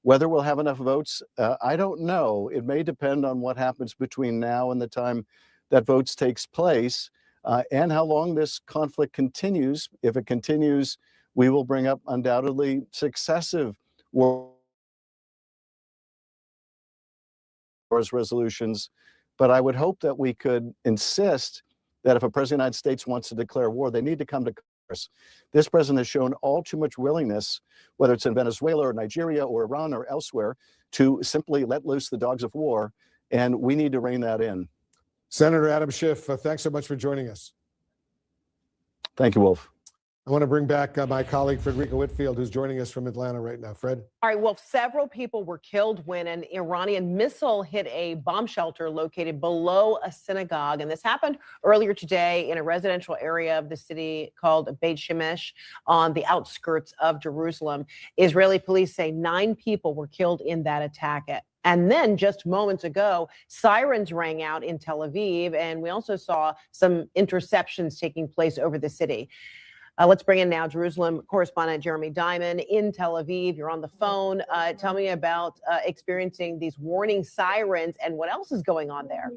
Whether we'll have enough votes, I don't know. It may depend on what happens between now and the time that votes takes place, and how long this conflict continues. If it continues, we will bring up undoubtedly successive war resolutions. But I would hope that we could insist that if a president of the United States wants to declare war, they need to come to Congress. This president has shown all too much willingness, whether it's in Venezuela or Nigeria or Iran or elsewhere, to simply let loose the dogs of war, and we need to rein that in. Senator Adam Schiff, thanks so much for joining us. Thank you, Wolf. I want to bring back my colleague, Frederica Whitfield, who's joining us from Atlanta right now. Fred? All right, well, several people were killed when an Iranian missile hit a bomb shelter located below a synagogue. And this happened earlier today in a residential area of the city called Beit Shemesh on the outskirts of Jerusalem. Israeli police say 9 people were killed in that attack. And then just moments ago, sirens rang out in Tel Aviv, and we also saw some interceptions taking place over the city. Let's bring in now Jerusalem correspondent Jeremy Diamond in Tel Aviv. You're on the phone. Tell me about experiencing these warning sirens and what else is going on there.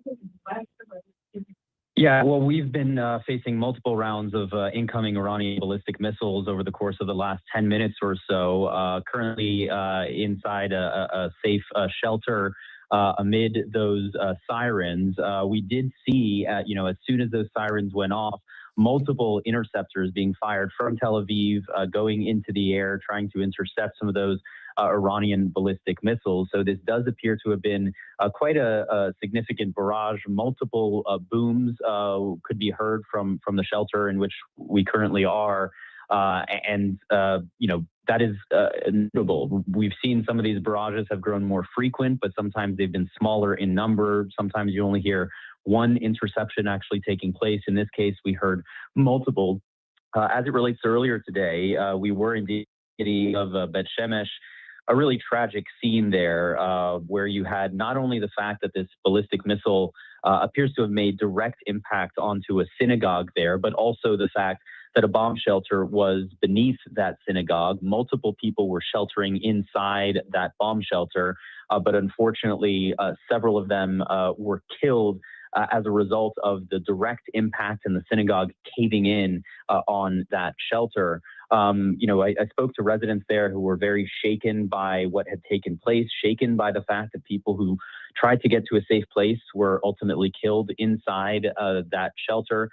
Yeah, well, we've been facing multiple rounds of incoming Iranian ballistic missiles over the course of the last 10 minutes or so. Currently inside a safe shelter amid those sirens. We did see, as soon as those sirens went off, multiple interceptors being fired from Tel Aviv, going into the air, trying to intercept some of those Iranian ballistic missiles. So this does appear to have been quite a significant barrage. Multiple booms could be heard from the shelter in which we currently are. That is notable. We've seen some of these barrages have grown more frequent, but sometimes they've been smaller in number. Sometimes you only hear one interception actually taking place. In this case, we heard multiple. As it relates to earlier today, we were in the city of Bet Shemesh, a really tragic scene there where you had not only the fact that this ballistic missile appears to have made direct impact onto a synagogue there, but also the fact that a bomb shelter was beneath that synagogue. Multiple people were sheltering inside that bomb shelter, but unfortunately, several of them were killed as a result of the direct impact in the synagogue caving in on that shelter. I spoke to residents there who were very shaken by what had taken place, shaken by the fact that people who tried to get to a safe place were ultimately killed inside that shelter.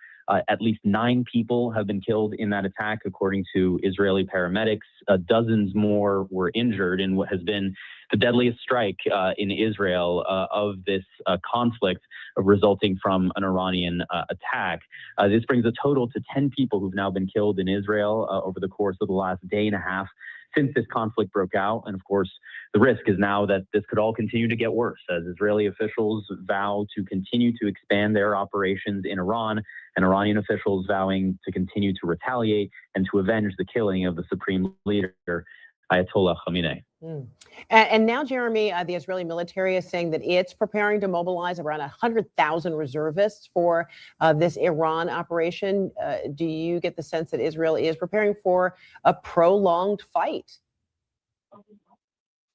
At least 9 people have been killed in that attack, according to Israeli paramedics. Dozens more were injured in what has been the deadliest strike in Israel of this conflict resulting from an Iranian attack. This brings a total to 10 people who've now been killed in Israel over the course of the last day and a half since this conflict broke out. And of course, the risk is now that this could all continue to get worse as Israeli officials vow to continue to expand their operations in Iran, and Iranian officials vowing to continue to retaliate and to avenge the killing of the supreme leader, Ayatollah Khamenei. And now, Jeremy, the Israeli military is saying that it's preparing to mobilize around 100,000 reservists for this Iran operation. Do you get the sense that Israel is preparing for a prolonged fight?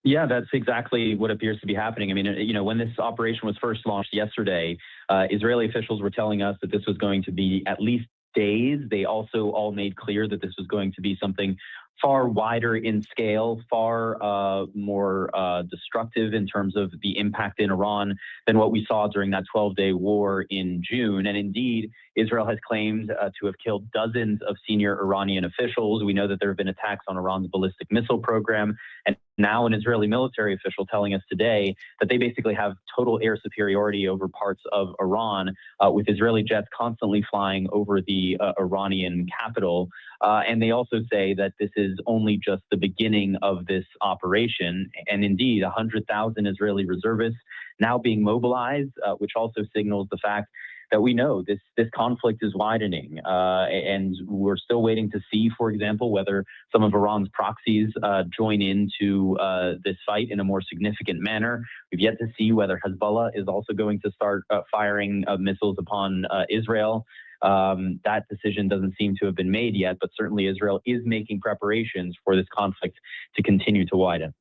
Yeah, that's exactly what appears to be happening. I mean, when this operation was first launched yesterday, Israeli officials were telling us that this was going to be at least days. They also all made clear that this was going to be something far wider in scale, far more destructive in terms of the impact in Iran than what we saw during that 12-day war in June. And indeed, Israel has claimed to have killed dozens of senior Iranian officials. We know that there have been attacks on Iran's ballistic missile program. And now an Israeli military official telling us today that they basically have total air superiority over parts of Iran, with Israeli jets constantly flying over the Iranian capital. And they also say that this is only just the beginning of this operation. And indeed, 100,000 Israeli reservists now being mobilized, which also signals the fact that we know this conflict is widening. And we're still waiting to see, for example, whether some of Iran's proxies join into this fight in a more significant manner. We've yet to see whether Hezbollah is also going to start firing missiles upon Israel. That decision doesn't seem to have been made yet, but certainly Israel is making preparations for this conflict to continue to widen.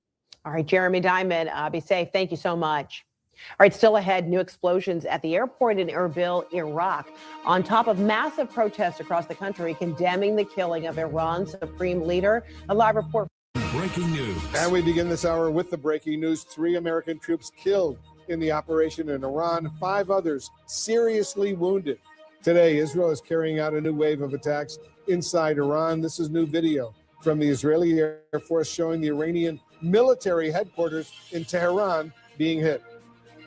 All right, Jeremy Diamond, be safe. Thank you so much. All right, still ahead, new explosions at the airport in Erbil, Iraq, on top of massive protests across the country condemning the killing of Iran's supreme leader. A live report. Breaking news. And we begin this hour with the breaking news. 3 American troops killed in the operation in Iran, 5 others seriously wounded. Today, Israel is carrying out a new wave of attacks inside Iran. This is new video from the Israeli Air Force showing the Iranian military headquarters in Tehran being hit.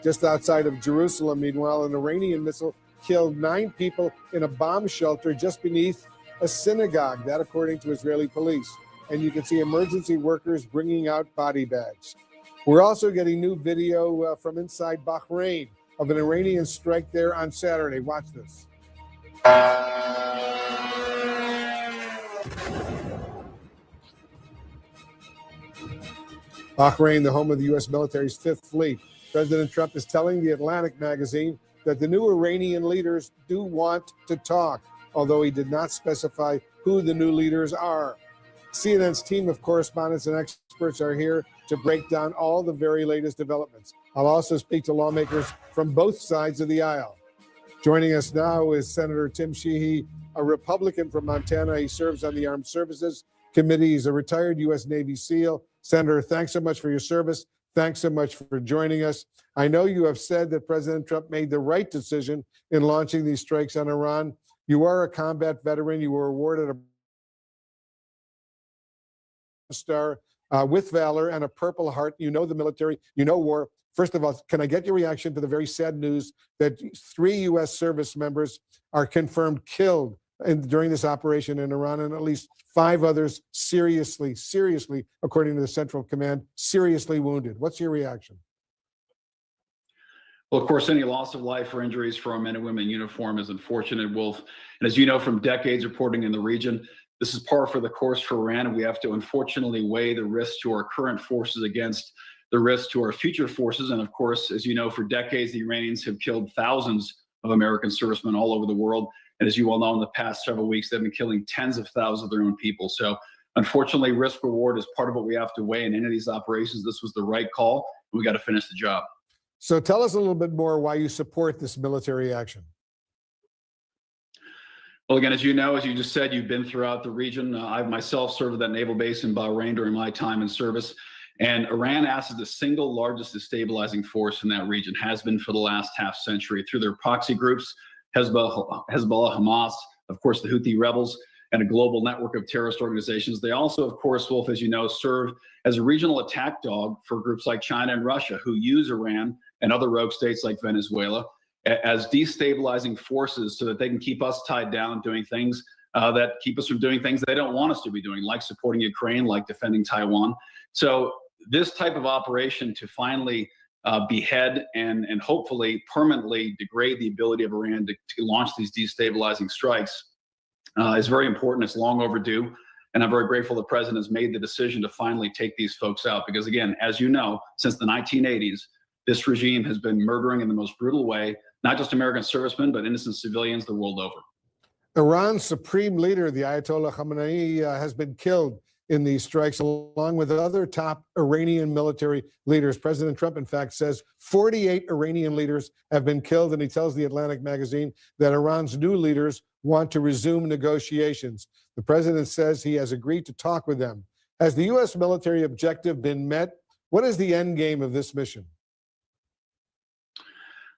Just outside of Jerusalem, meanwhile, an Iranian missile killed 9 people in a bomb shelter just beneath a synagogue, that according to Israeli police. And you can see emergency workers bringing out body bags. We're also getting new video from inside Bahrain of an Iranian strike there on Saturday. Watch this. Bahrain, the home of the U.S. military's 5th Fleet. President Trump is telling The Atlantic magazine that the new Iranian leaders do want to talk, although he did not specify who the new leaders are. CNN's team of correspondents and experts are here to break down all the very latest developments. I'll also speak to lawmakers from both sides of the aisle. Joining us now is Senator Tim Sheehy, a Republican from Montana. He serves on the Armed Services Committee. He's a retired U.S. Navy SEAL. Senator, thanks so much for your service. thanks so much for joining us. I know you have said that President Trump made the right decision in launching these strikes on Iran. You are a combat veteran. You were awarded a Star with Valor and a Purple Heart. You know the military, you know war. First of all, can I get your reaction to the very sad news that 3 U.S. service members are confirmed killed during this operation in Iran, and at least 5 others seriously, according to the Central Command, seriously wounded? What's your reaction? Well, of course, any loss of life or injuries for our men and women in uniform is unfortunate, Wolf. And as you know from decades reporting in the region, this is par for the course for Iran, and we have to unfortunately weigh the risks to our current forces against the risks to our future forces. And of course, as you know, for decades, the Iranians have killed thousands of American servicemen all over the world. And as you well know, in the past several weeks, they've been killing tens of thousands of their own people. So unfortunately, risk reward is part of what we have to weigh in any of these operations. This was the right call. We got to finish the job. So tell us a little bit more why you support this military action. Well, again, as you know, as you just said, you've been throughout the region. I've myself served at that naval base in Bahrain during my time in service. And Iran acts as the single largest destabilizing force in that region, has been for the last half century through their proxy groups, Hezbollah, Hamas, of course, the Houthi rebels, and a global network of terrorist organizations. They also, of course, Wolf, as you know, serve as a regional attack dog for groups like China and Russia, who use Iran and other rogue states like Venezuela as destabilizing forces so that they can keep us tied down doing things that keep us from doing things they don't want us to be doing, like supporting Ukraine, like defending Taiwan. So this type of operation to finally behead and hopefully permanently degrade the ability of Iran to launch these destabilizing strikes is very important. It's long overdue. And I'm very grateful the president has made the decision to finally take these folks out. Because again, as you know, since the 1980s, this regime has been murdering in the most brutal way, not just American servicemen, but innocent civilians the world over. Iran's supreme leader, the Ayatollah Khamenei, has been killed in these strikes, along with other top Iranian military leaders. President Trump, in fact, says 48 Iranian leaders have been killed, and he tells the Atlantic magazine that Iran's new leaders want to resume negotiations. The president says he has agreed to talk with them. Has the U.S. military objective been met? What is the end game of this mission?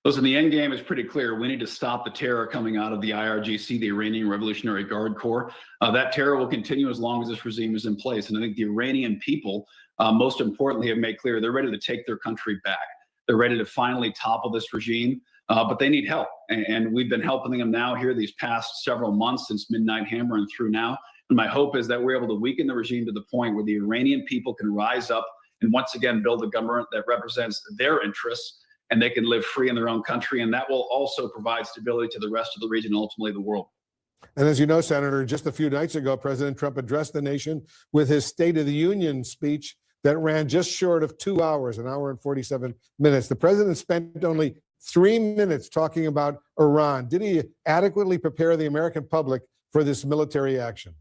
Listen, the end game is pretty clear. We need to stop the terror coming out of the IRGC, the Iranian Revolutionary Guard Corps. That terror will continue as long as this regime is in place. And I think the Iranian people, most importantly, have made clear they're ready to take their country back. They're ready to finally topple this regime, but they need help. And we've been helping them now here these past several months since Midnight Hammer and through now. And my hope is that we're able to weaken the regime to the point where the Iranian people can rise up and once again build a government that represents their interests, and they can live free in their own country. And that will also provide stability to the rest of the region and ultimately the world. And as you know, Senator, just a few nights ago, President Trump addressed the nation with his State of the Union speech that ran just short of 2 hours, an hour and 47 minutes. The president spent only 3 minutes talking about Iran. Did he adequately prepare the American public for this military action?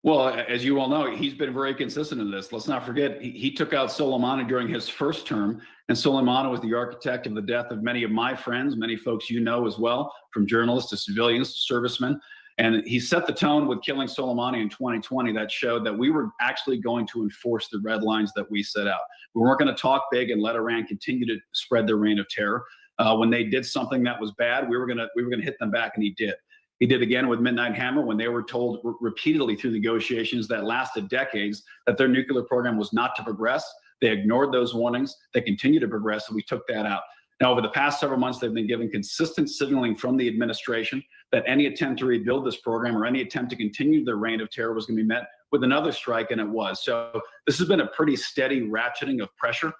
Well, as you all know, he's been very consistent in this. Let's not forget, he took out Soleimani during his first term, and Soleimani was the architect of the death of many of my friends, many folks you know as well, from journalists to civilians to servicemen. And he set the tone with killing Soleimani in 2020 that showed that we were actually going to enforce the red lines that we set out. We weren't going to talk big and let Iran continue to spread their reign of terror. When they did something that was bad, we were going to hit them back, and he did. He did again with Midnight Hammer when they were told repeatedly through negotiations that lasted decades that their nuclear program was not to progress. They ignored those warnings. They continued to progress, and we took that out. Now, over the past several months, they've been given consistent signaling from the administration that any attempt to rebuild this program or any attempt to continue their reign of terror was going to be met with another strike, and it was. So this has been a pretty steady ratcheting of pressure,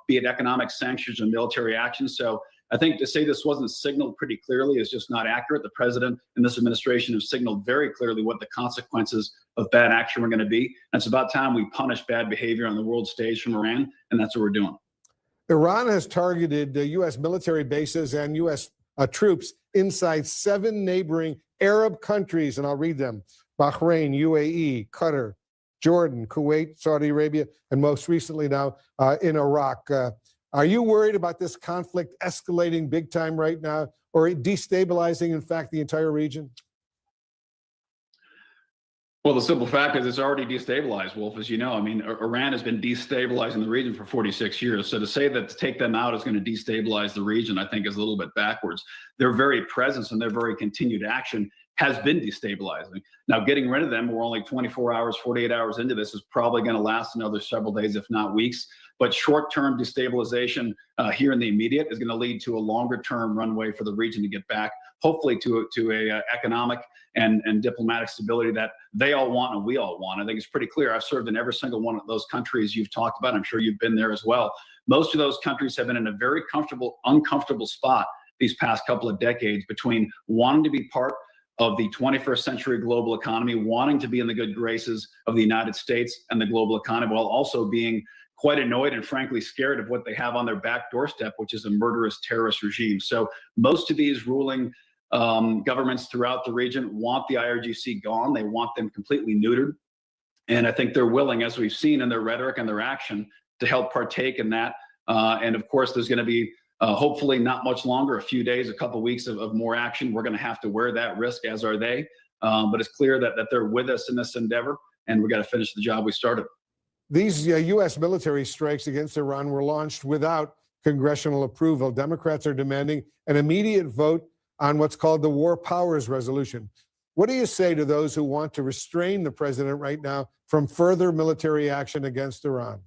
be it economic sanctions or military action. So I think to say this wasn't signaled pretty clearly is just not accurate. The president and this administration have signaled very clearly what the consequences of bad action were going to be. And it's about time we punish bad behavior on the world stage from Iran, and that's what we're doing. Iran has targeted U.S. military bases and U.S. Troops inside 7 neighboring Arab countries, and I'll read them: Bahrain, UAE, Qatar, Jordan, Kuwait, Saudi Arabia, and most recently now in Iraq. Are you worried about this conflict escalating big time right now, or destabilizing, in fact, the entire region? Well, the simple fact is it's already destabilized, Wolf, as you know. I mean, Iran has been destabilizing the region for 46 years. So to say that to take them out is going to destabilize the region, I think is a little bit backwards. Their very presence and their very continued action has been destabilizing. Now, getting rid of them, we're only 24 hours, 48 hours into this, is probably going to last another several days, if not weeks. But short-term destabilization here in the immediate is going to lead to a longer-term runway for the region to get back, hopefully to a economic and diplomatic stability that they all want and we all want. I think it's pretty clear. I've served in every single one of those countries you've talked about. I'm sure you've been there as well. Most of those countries have been in a very uncomfortable spot these past couple of decades between wanting to be part of the 21st century global economy, wanting to be in the good graces of the United States and the global economy, while also being quite annoyed and frankly scared of what they have on their back doorstep, which is a murderous terrorist regime. So most of these ruling governments throughout the region want the IRGC gone. They want them completely neutered. And I think they're willing, as we've seen in their rhetoric and their action, to help partake in that. And of course, there's going to be hopefully not much longer, a few days, a couple of weeks of more action. We're going to have to wear that risk, as are they. But it's clear that they're with us in this endeavor, and we got to finish the job we started. These U.S. military strikes against Iran were launched without congressional approval. Democrats are demanding an immediate vote on what's called the War Powers Resolution. What do you say to those who want to restrain the president right now from further military action against Iran?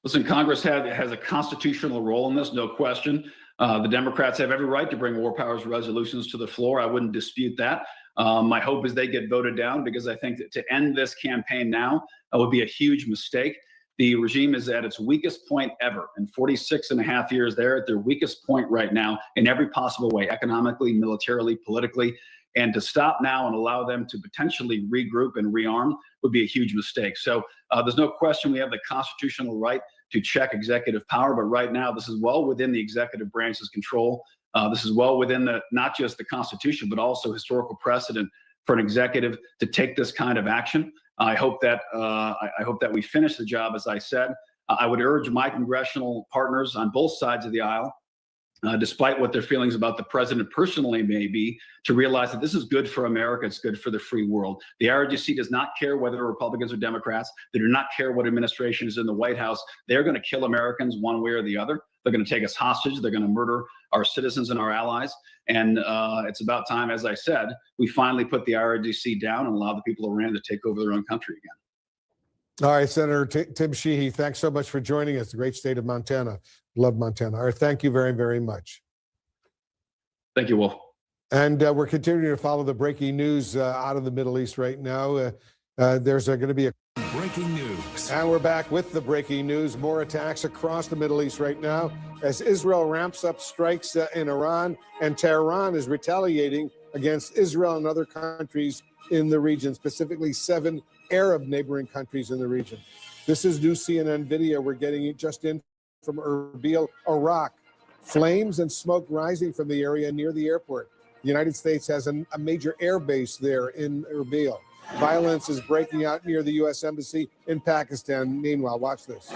Listen, Congress has a constitutional role in this, no question. The Democrats have every right to bring war powers resolutions to the floor. I wouldn't dispute that. My hope is they get voted down, because I think that to end this campaign now would be a huge mistake. The regime is at its weakest point ever. In 46 and a half years, they're at their weakest point right now in every possible way, economically, militarily, politically. And to stop now and allow them to potentially regroup and rearm would be a huge mistake. So there's no question we have the constitutional right to check executive power. But right now, this is well within the executive branch's control. This is well within not just the Constitution, but also historical precedent for an executive to take this kind of action. I hope that we finish the job, as I said. I would urge my congressional partners on both sides of the aisle, despite what their feelings about the president personally may be, to realize that this is good for America. It's good for the free world. The IRGC does not care whether Republicans or Democrats. They do not care what administration is in the White House. They're going to kill Americans one way or the other. They're going to take us hostage. They're going to murder our citizens and our allies. And it's about time, as I said, we finally put the IRGC down and allow the people of Iran to take over their own country again. All right, Senator Tim Sheehy, thanks so much for joining us. The great state of Montana. Love Montana. All right, thank you very, very much. Thank you, Wolf. And we're continuing to follow the breaking news out of the Middle East right now. There's going to be a breaking news. And we're back with the breaking news. More attacks across the Middle East right now as Israel ramps up strikes in Iran, and Tehran is retaliating against Israel and other countries in the region, specifically 7 Arab neighboring countries in the region. This is new CNN video. We're getting it just in from Erbil, Iraq. Flames and smoke rising from the area near the airport. The United States has a major air base there in Erbil. Violence is breaking out near the U.S. Embassy in Pakistan. Meanwhile, watch this.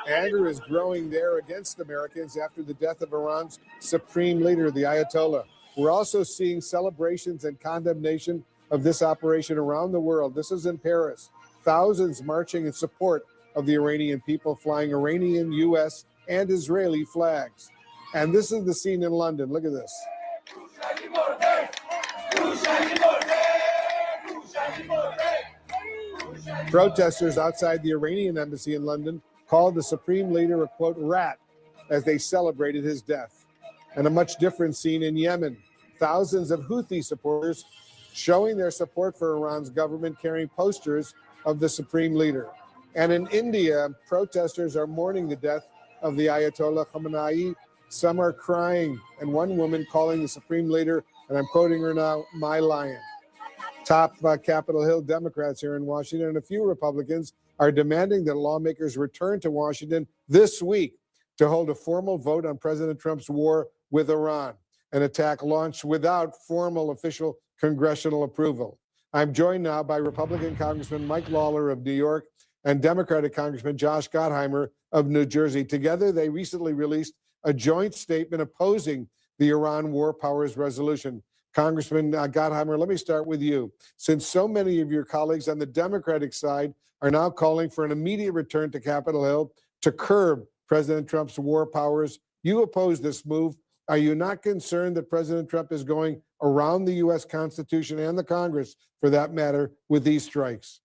Anger is growing there against Americans after the death of Iran's supreme leader, the Ayatollah. We're also seeing celebrations and condemnation of this operation around the world. This is in Paris. Thousands marching in support of the Iranian people, flying Iranian, U.S., and Israeli flags. And this is the scene in London. Look at this. Protesters outside the Iranian embassy in London called the supreme leader a, quote, rat as they celebrated his death. And a much different scene in Yemen. Thousands of Houthi supporters showing their support for Iran's government, carrying posters of the supreme leader. And in India, protesters are mourning the death of the Ayatollah Khamenei. Some are crying, and one woman calling the supreme leader, and I'm quoting her now, my lion. Top Capitol Hill Democrats here in Washington and a few Republicans are demanding that lawmakers return to Washington this week to hold a formal vote on President Trump's war with Iran, an attack launched without formal official congressional approval. I'm joined now by Republican Congressman Mike Lawler of New York and Democratic Congressman Josh Gottheimer of New Jersey. Together, they recently released a joint statement opposing the Iran War Powers Resolution. Congressman Gottheimer, let me start with you. Since so many of your colleagues on the Democratic side are now calling for an immediate return to Capitol Hill to curb President Trump's war powers, you oppose this move. Are you not concerned that President Trump is going around the U.S. Constitution and the Congress, for that matter, with these strikes?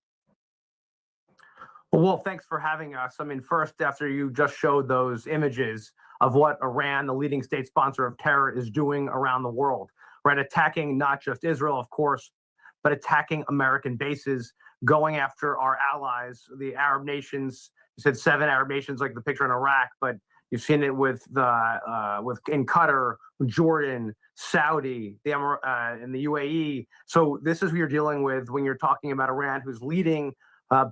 Well, thanks for having us. I mean, first, after you just showed those images of what Iran, the leading state sponsor of terror, is doing around the world, right? Attacking not just Israel, of course, but attacking American bases, going after our allies, the Arab nations. You said 7 Arab nations, like the picture in Iraq, but you've seen it with in Qatar, Jordan, Saudi, and the UAE. So this is what you're dealing with when you're talking about Iran, whose leading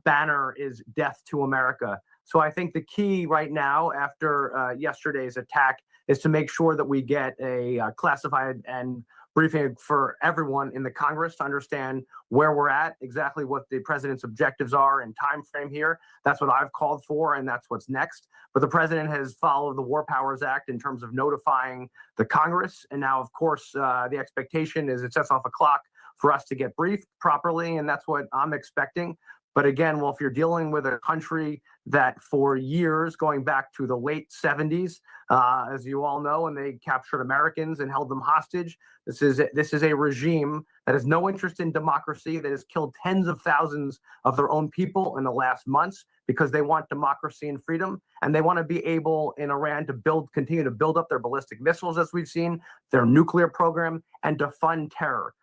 banner is death to America. So I think the key right now, after yesterday's attack, is to make sure that we get a classified and briefing for everyone in the Congress to understand where we're at, exactly what the president's objectives are and time frame here. That's what I've called for, and that's what's next. But the president has followed the War Powers Act in terms of notifying the Congress. And now, of course, the expectation is it sets off a clock for us to get briefed properly, and that's what I'm expecting. But again, well, if you're dealing with a country that for years, going back to the late 70s, as you all know, and they captured Americans and held them hostage, this is a regime that has no interest in democracy, that has killed tens of thousands of their own people in the last months because they want democracy and freedom, and they want to be able in Iran to continue to build up their ballistic missiles, as we've seen, their nuclear program, and to fund terror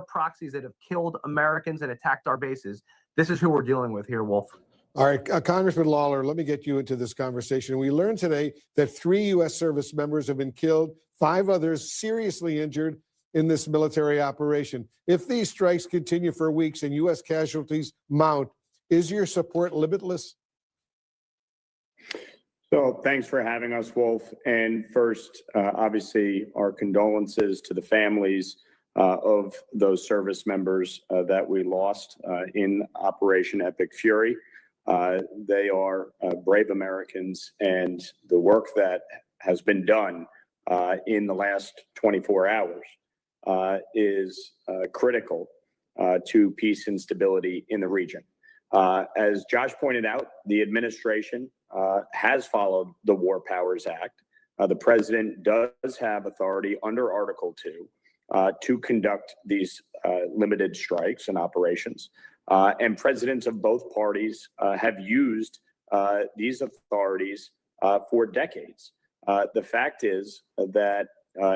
proxies that have killed Americans and attacked our bases. This is who we're dealing with here, Wolf. All right, Congressman Lawler, let me get you into this conversation. We learned today that 3 U.S. service members have been killed, 5 others seriously injured in this military operation. If these strikes continue for weeks and U.S. casualties mount, is your support limitless? So thanks for having us, Wolf. And first, obviously, our condolences to the families of those service members that we lost in Operation Epic Fury. They are brave Americans, and the work that has been done in the last 24 hours is critical to peace and stability in the region. As Josh pointed out, the administration has followed the War Powers Act. The president does have authority under Article 2 to conduct these limited strikes and operations. And presidents of both parties have used these authorities for decades. The fact is that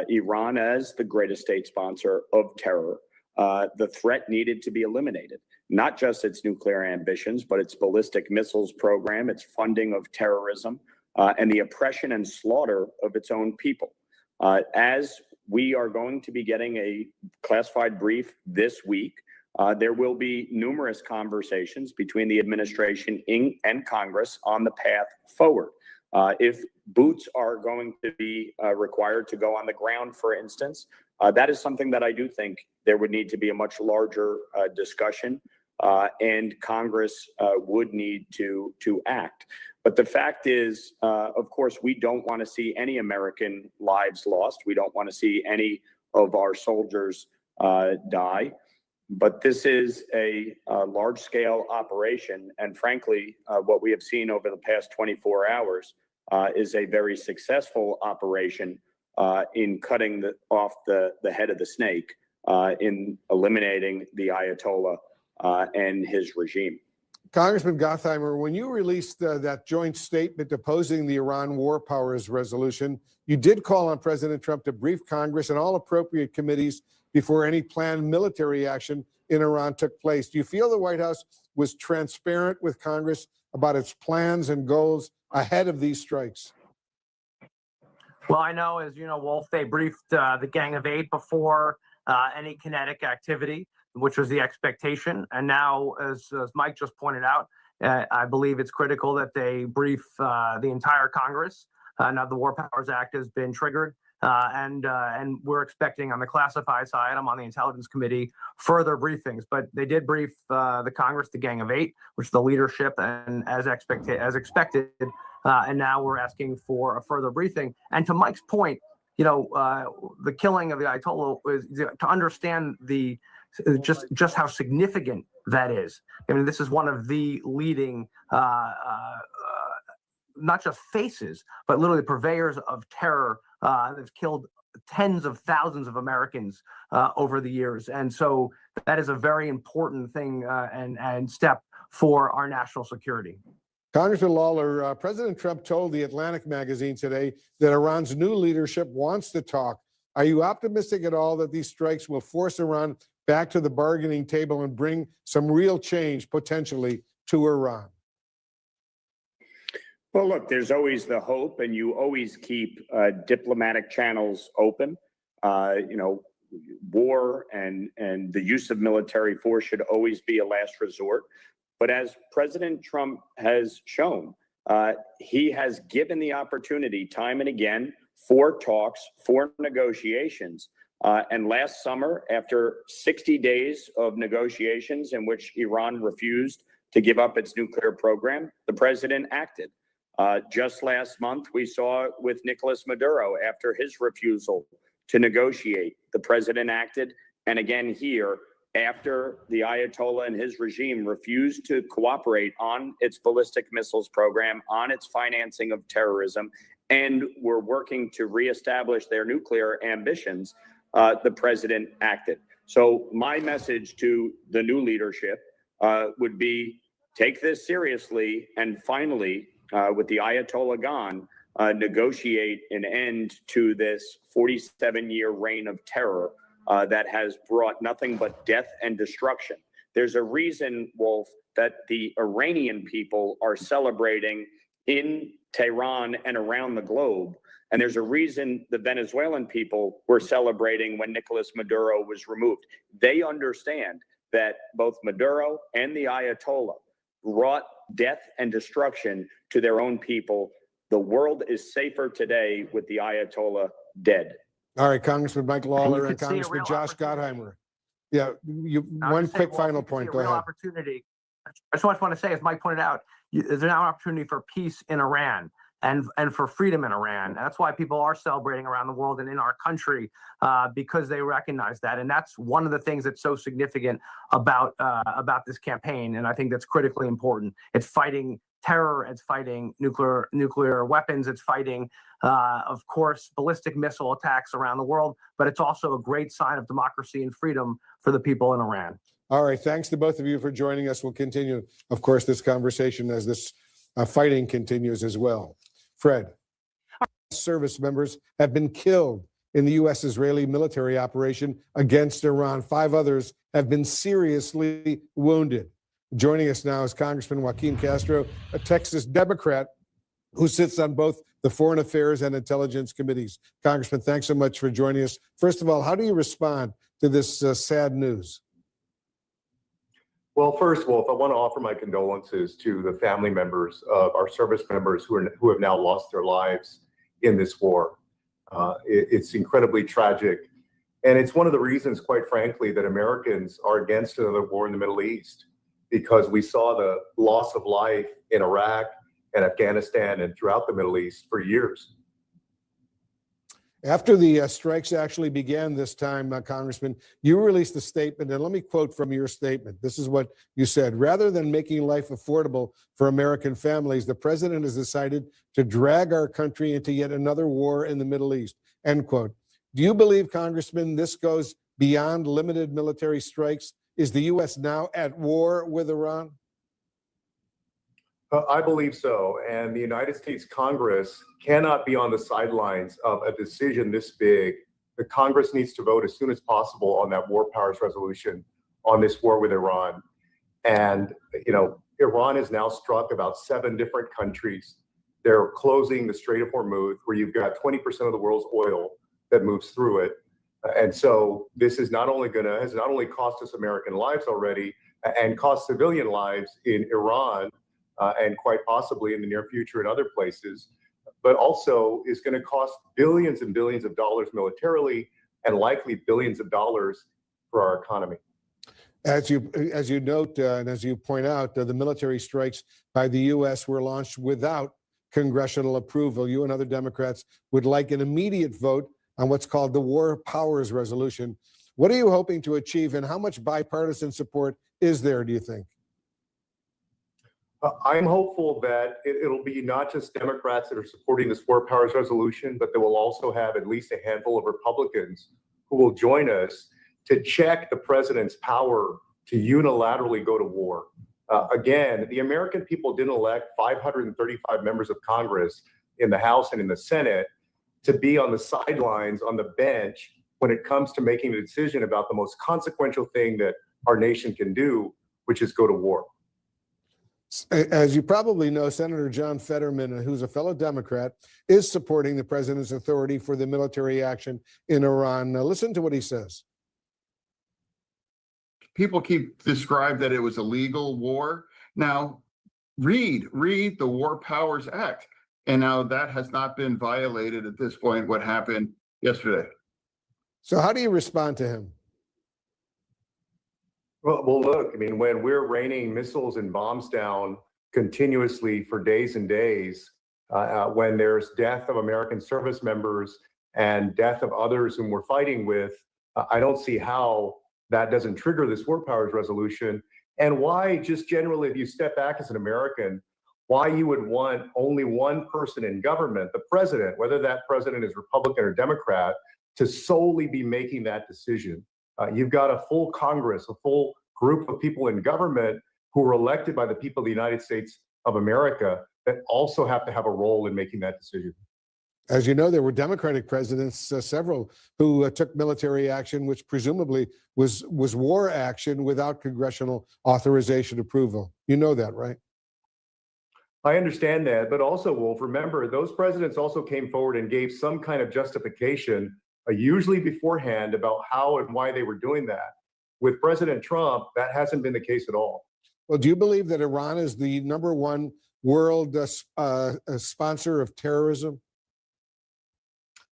Iran, as the greatest state sponsor of terror, the threat needed to be eliminated. Not just its nuclear ambitions, but its ballistic missiles program, its funding of terrorism, and the oppression and slaughter of its own people. As we are going to be getting a classified brief this week, there will be numerous conversations between the administration and Congress on the path forward. If boots are going to be required to go on the ground, for instance, that is something that I do think there would need to be a much larger discussion, and Congress would need to act. But the fact is, of course, we don't want to see any American lives lost. We don't want to see any of our soldiers die. But this is a large-scale operation. And frankly, what we have seen over the past 24 hours is a very successful operation in cutting off the head of the snake, in eliminating the Ayatollah and his regime. Congressman Gottheimer, when you released that joint statement opposing the Iran War Powers Resolution, you did call on President Trump to brief Congress and all appropriate committees before any planned military action in Iran took place. Do you feel the White House was transparent with Congress about its plans and goals ahead of these strikes? Well, I know, as you know, Wolf, they briefed the Gang of Eight before any kinetic activity, which was the expectation. And now, as Mike just pointed out, I believe it's critical that they brief the entire Congress. Now the War Powers Act has been triggered. And we're expecting on the classified side, I'm on the Intelligence Committee, further briefings. But they did brief the Congress, the Gang of Eight, which is the leadership, and as expected. And now we're asking for a further briefing. And to Mike's point, the killing of the Ayatollah is to understand just how significant that is. I mean, this is one of the leading not just faces, but literally purveyors of terror that's killed tens of thousands of Americans over the years. And so that is a very important thing and step for our national security. Congressman Lawler, President Trump told the Atlantic magazine today that Iran's new leadership wants to talk. Are you optimistic at all that these strikes will force Iran back to the bargaining table and bring some real change potentially to Iran? Well, look, there's always the hope, and you always keep diplomatic channels open. War and the use of military force should always be a last resort. But as President Trump has shown, he has given the opportunity time and again for talks, for negotiations. And last summer, after 60 days of negotiations in which Iran refused to give up its nuclear program, the president acted. Just last month, we saw with Nicolas Maduro, after his refusal to negotiate, the president acted. And again here, after the Ayatollah and his regime refused to cooperate on its ballistic missiles program, on its financing of terrorism, and were working to reestablish their nuclear ambitions, the president acted. So my message to the new leadership would be take this seriously and finally, with the Ayatollah gone, negotiate an end to this 47-year reign of terror that has brought nothing but death and destruction. There's a reason, Wolf, that the Iranian people are celebrating in Tehran and around the globe. And there's a reason the Venezuelan people were celebrating when Nicolas Maduro was removed. They understand that both Maduro and the Ayatollah brought death and destruction to their own people. The world is safer today with the Ayatollah dead. All right, Congressman Mike Lawler and see a Congressman real Josh Gottheimer. Yeah, I'll one just say, quick Walt, final you can see point. a Go real ahead. opportunity. I just want to say, as Mike pointed out, there's now an opportunity for peace in Iran and for freedom in Iran. And that's why people are celebrating around the world and in our country because they recognize that. And that's one of the things that's so significant about this campaign. And I think that's critically important. It's fighting terror, it's fighting nuclear weapons, it's fighting, of course, ballistic missile attacks around the world, but it's also a great sign of democracy and freedom for the people in Iran. All right, thanks to both of you for joining us. We'll continue, of course, this conversation as this fighting continues as well. Fred, service members have been killed in the U.S.-Israeli military operation against Iran. 5 others have been seriously wounded. Joining us now is Congressman Joaquin Castro, a Texas Democrat who sits on both the Foreign Affairs and Intelligence Committees. Congressman, thanks so much for joining us. First of all, how do you respond to this sad news? Well, first, Wolf, I want to offer my condolences to the family members of our service members who have now lost their lives in this war. It's incredibly tragic. And it's one of the reasons, quite frankly, that Americans are against another war in the Middle East, because we saw the loss of life in Iraq and Afghanistan and throughout the Middle East for years. After the strikes actually began this time, Congressman, you released a statement, and let me quote from your statement. This is what you said. Rather than making life affordable for American families, the president has decided to drag our country into yet another war in the Middle East, end quote. Do you believe, Congressman, this goes beyond limited military strikes? Is the U.S. now at war with Iran? I believe so. And the United States Congress cannot be on the sidelines of a decision this big. The Congress needs to vote as soon as possible on that war powers resolution on this war with Iran. And, Iran has now struck about 7 different countries. They're closing the Strait of Hormuz, where you've got 20% of the world's oil that moves through it. And so this is has not only cost us American lives already and cost civilian lives in Iran, and quite possibly in the near future in other places, but also is going to cost billions and billions of dollars militarily and likely billions of dollars for our economy. As you note and as you point out, the military strikes by the U.S. were launched without congressional approval. You and other Democrats would like an immediate vote on what's called the War Powers Resolution. What are you hoping to achieve, and how much bipartisan support is there, do you think? I'm hopeful that it'll be not just Democrats that are supporting this War Powers Resolution, but that we'll also have at least a handful of Republicans who will join us to check the president's power to unilaterally go to war. Again, the American people didn't elect 535 members of Congress in the House and in the Senate to be on the sidelines, on the bench, when it comes to making a decision about the most consequential thing that our nation can do, which is go to war. As you probably know, Senator John Fetterman, who's a fellow Democrat, is supporting the president's authority for the military action in Iran. Now, listen to what he says. People keep described that it was a legal war. Now, read the War Powers Act. And now that has not been violated at this point, what happened yesterday. So how do you respond to him? Well, look, I mean, when we're raining missiles and bombs down continuously for days and days, when there's death of American service members and death of others whom we're fighting with, I don't see how that doesn't trigger this War Powers Resolution. And why, just generally, if you step back as an American, why you would want only one person in government, the president, whether that president is Republican or Democrat, to solely be making that decision. You've got a full Congress, a full group of people in government who are elected by the people of the United States of America that also have to have a role in making that decision. As you know, there were Democratic presidents, several, who took military action, which presumably was war action without congressional authorization approval. You know that, right? I understand that, but also, Wolf, remember, those presidents also came forward and gave some kind of justification, usually beforehand, about how and why they were doing that. With President Trump, that hasn't been the case at all. Well, do you believe that Iran is the #1 world sponsor of terrorism?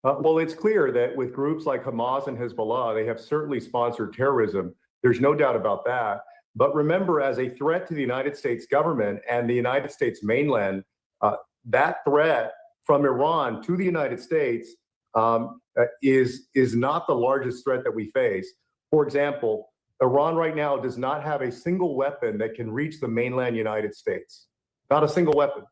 Well, it's clear that with groups like Hamas and Hezbollah, they have certainly sponsored terrorism. There's no doubt about that. But remember, as a threat to the United States government and the United States mainland, that threat from Iran to the United States is not the largest threat that we face. For example, Iran right now does not have a single weapon that can reach the mainland United States. Not a single weapon.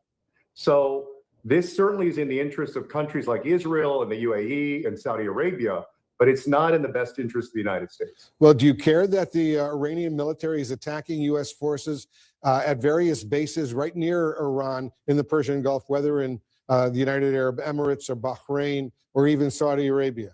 So this certainly is in the interest of countries like Israel and the UAE and Saudi Arabia, but it's not in the best interest of the United States. Well, do you care that the Iranian military is attacking U.S. forces at various bases right near Iran in the Persian Gulf, whether in the United Arab Emirates or Bahrain or even Saudi Arabia?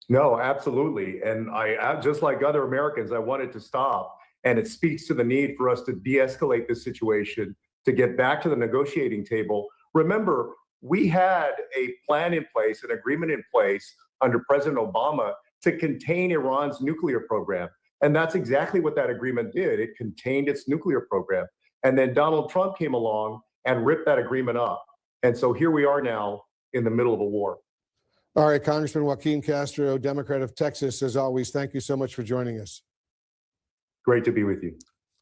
No, absolutely. And I, just like other Americans, I want it to stop. And it speaks to the need for us to de-escalate this situation, to get back to the negotiating table. Remember, we had a plan in place, an agreement in place under President Obama to contain Iran's nuclear program. And that's exactly what that agreement did. It contained its nuclear program. And then Donald Trump came along and ripped that agreement up. And so here we are now in the middle of a war. All right, Congressman Joaquin Castro, Democrat of Texas, as always, thank you so much for joining us. Great to be with you.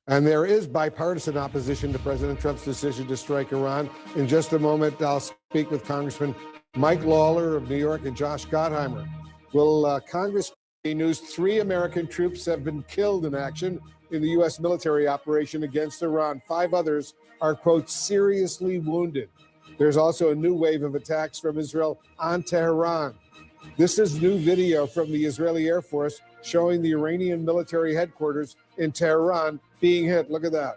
And there is bipartisan opposition to President Trump's decision to strike Iran. In just a moment, I'll speak with Congressman Mike Lawler of New York and Josh Gottheimer. Will Congress news 3 American troops have been killed in action in the U.S. military operation against Iran. 5 others are, quote, seriously wounded. There's also a new wave of attacks from Israel on Tehran. This is new video from the Israeli Air Force showing the Iranian military headquarters in Tehran being hit. Look at that.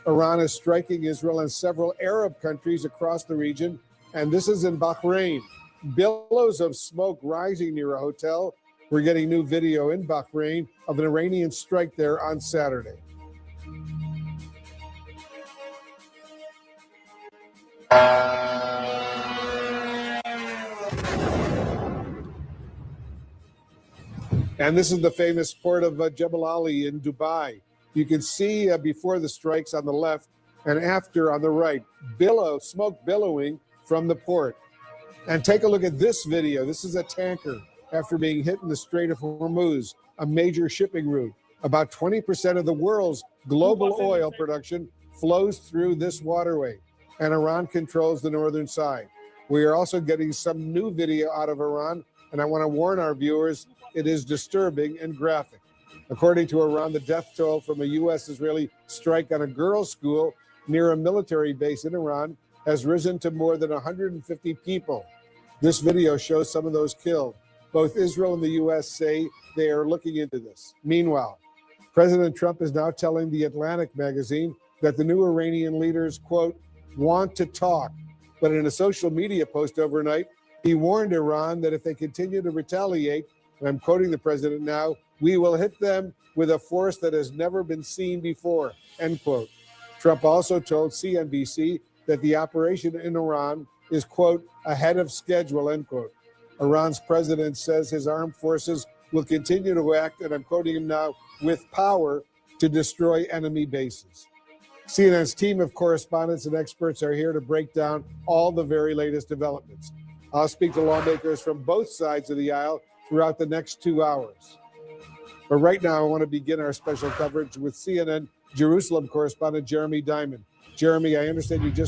Iran is striking Israel and several Arab countries across the region. And this is in Bahrain. Billows of smoke rising near a hotel. We're getting new video in Bahrain of an Iranian strike there on Saturday. And this is the famous port of Jebel Ali in Dubai. You can see before the strikes on the left and after on the right, smoke billowing from the port. And take a look at this video. This is a tanker after being hit in the Strait of Hormuz, a major shipping route. About 20% of the world's global oil production flows through this waterway, and Iran controls the northern side. We are also getting some new video out of Iran, and I want to warn our viewers, it is disturbing and graphic. According to Iran, the death toll from a U.S.-Israeli strike on a girls' school near a military base in Iran has risen to more than 150 people. This video shows some of those killed. Both Israel and the U.S. say they are looking into this. Meanwhile, President Trump is now telling The Atlantic magazine that the new Iranian leaders, quote, want to talk. But in a social media post overnight, he warned Iran that if they continue to retaliate, and I'm quoting the president now, we will hit them with a force that has never been seen before, end quote. Trump also told CNBC that the operation in Iran is, quote, ahead of schedule, end quote. Iran's president says his armed forces will continue to act, and I'm quoting him now, with power to destroy enemy bases. CNN's team of correspondents and experts are here to break down all the very latest developments. I'll speak to lawmakers from both sides of the aisle throughout the next 2 hours. But right now, I want to begin our special coverage with CNN Jerusalem correspondent Jeremy Diamond. Jeremy, I understand you just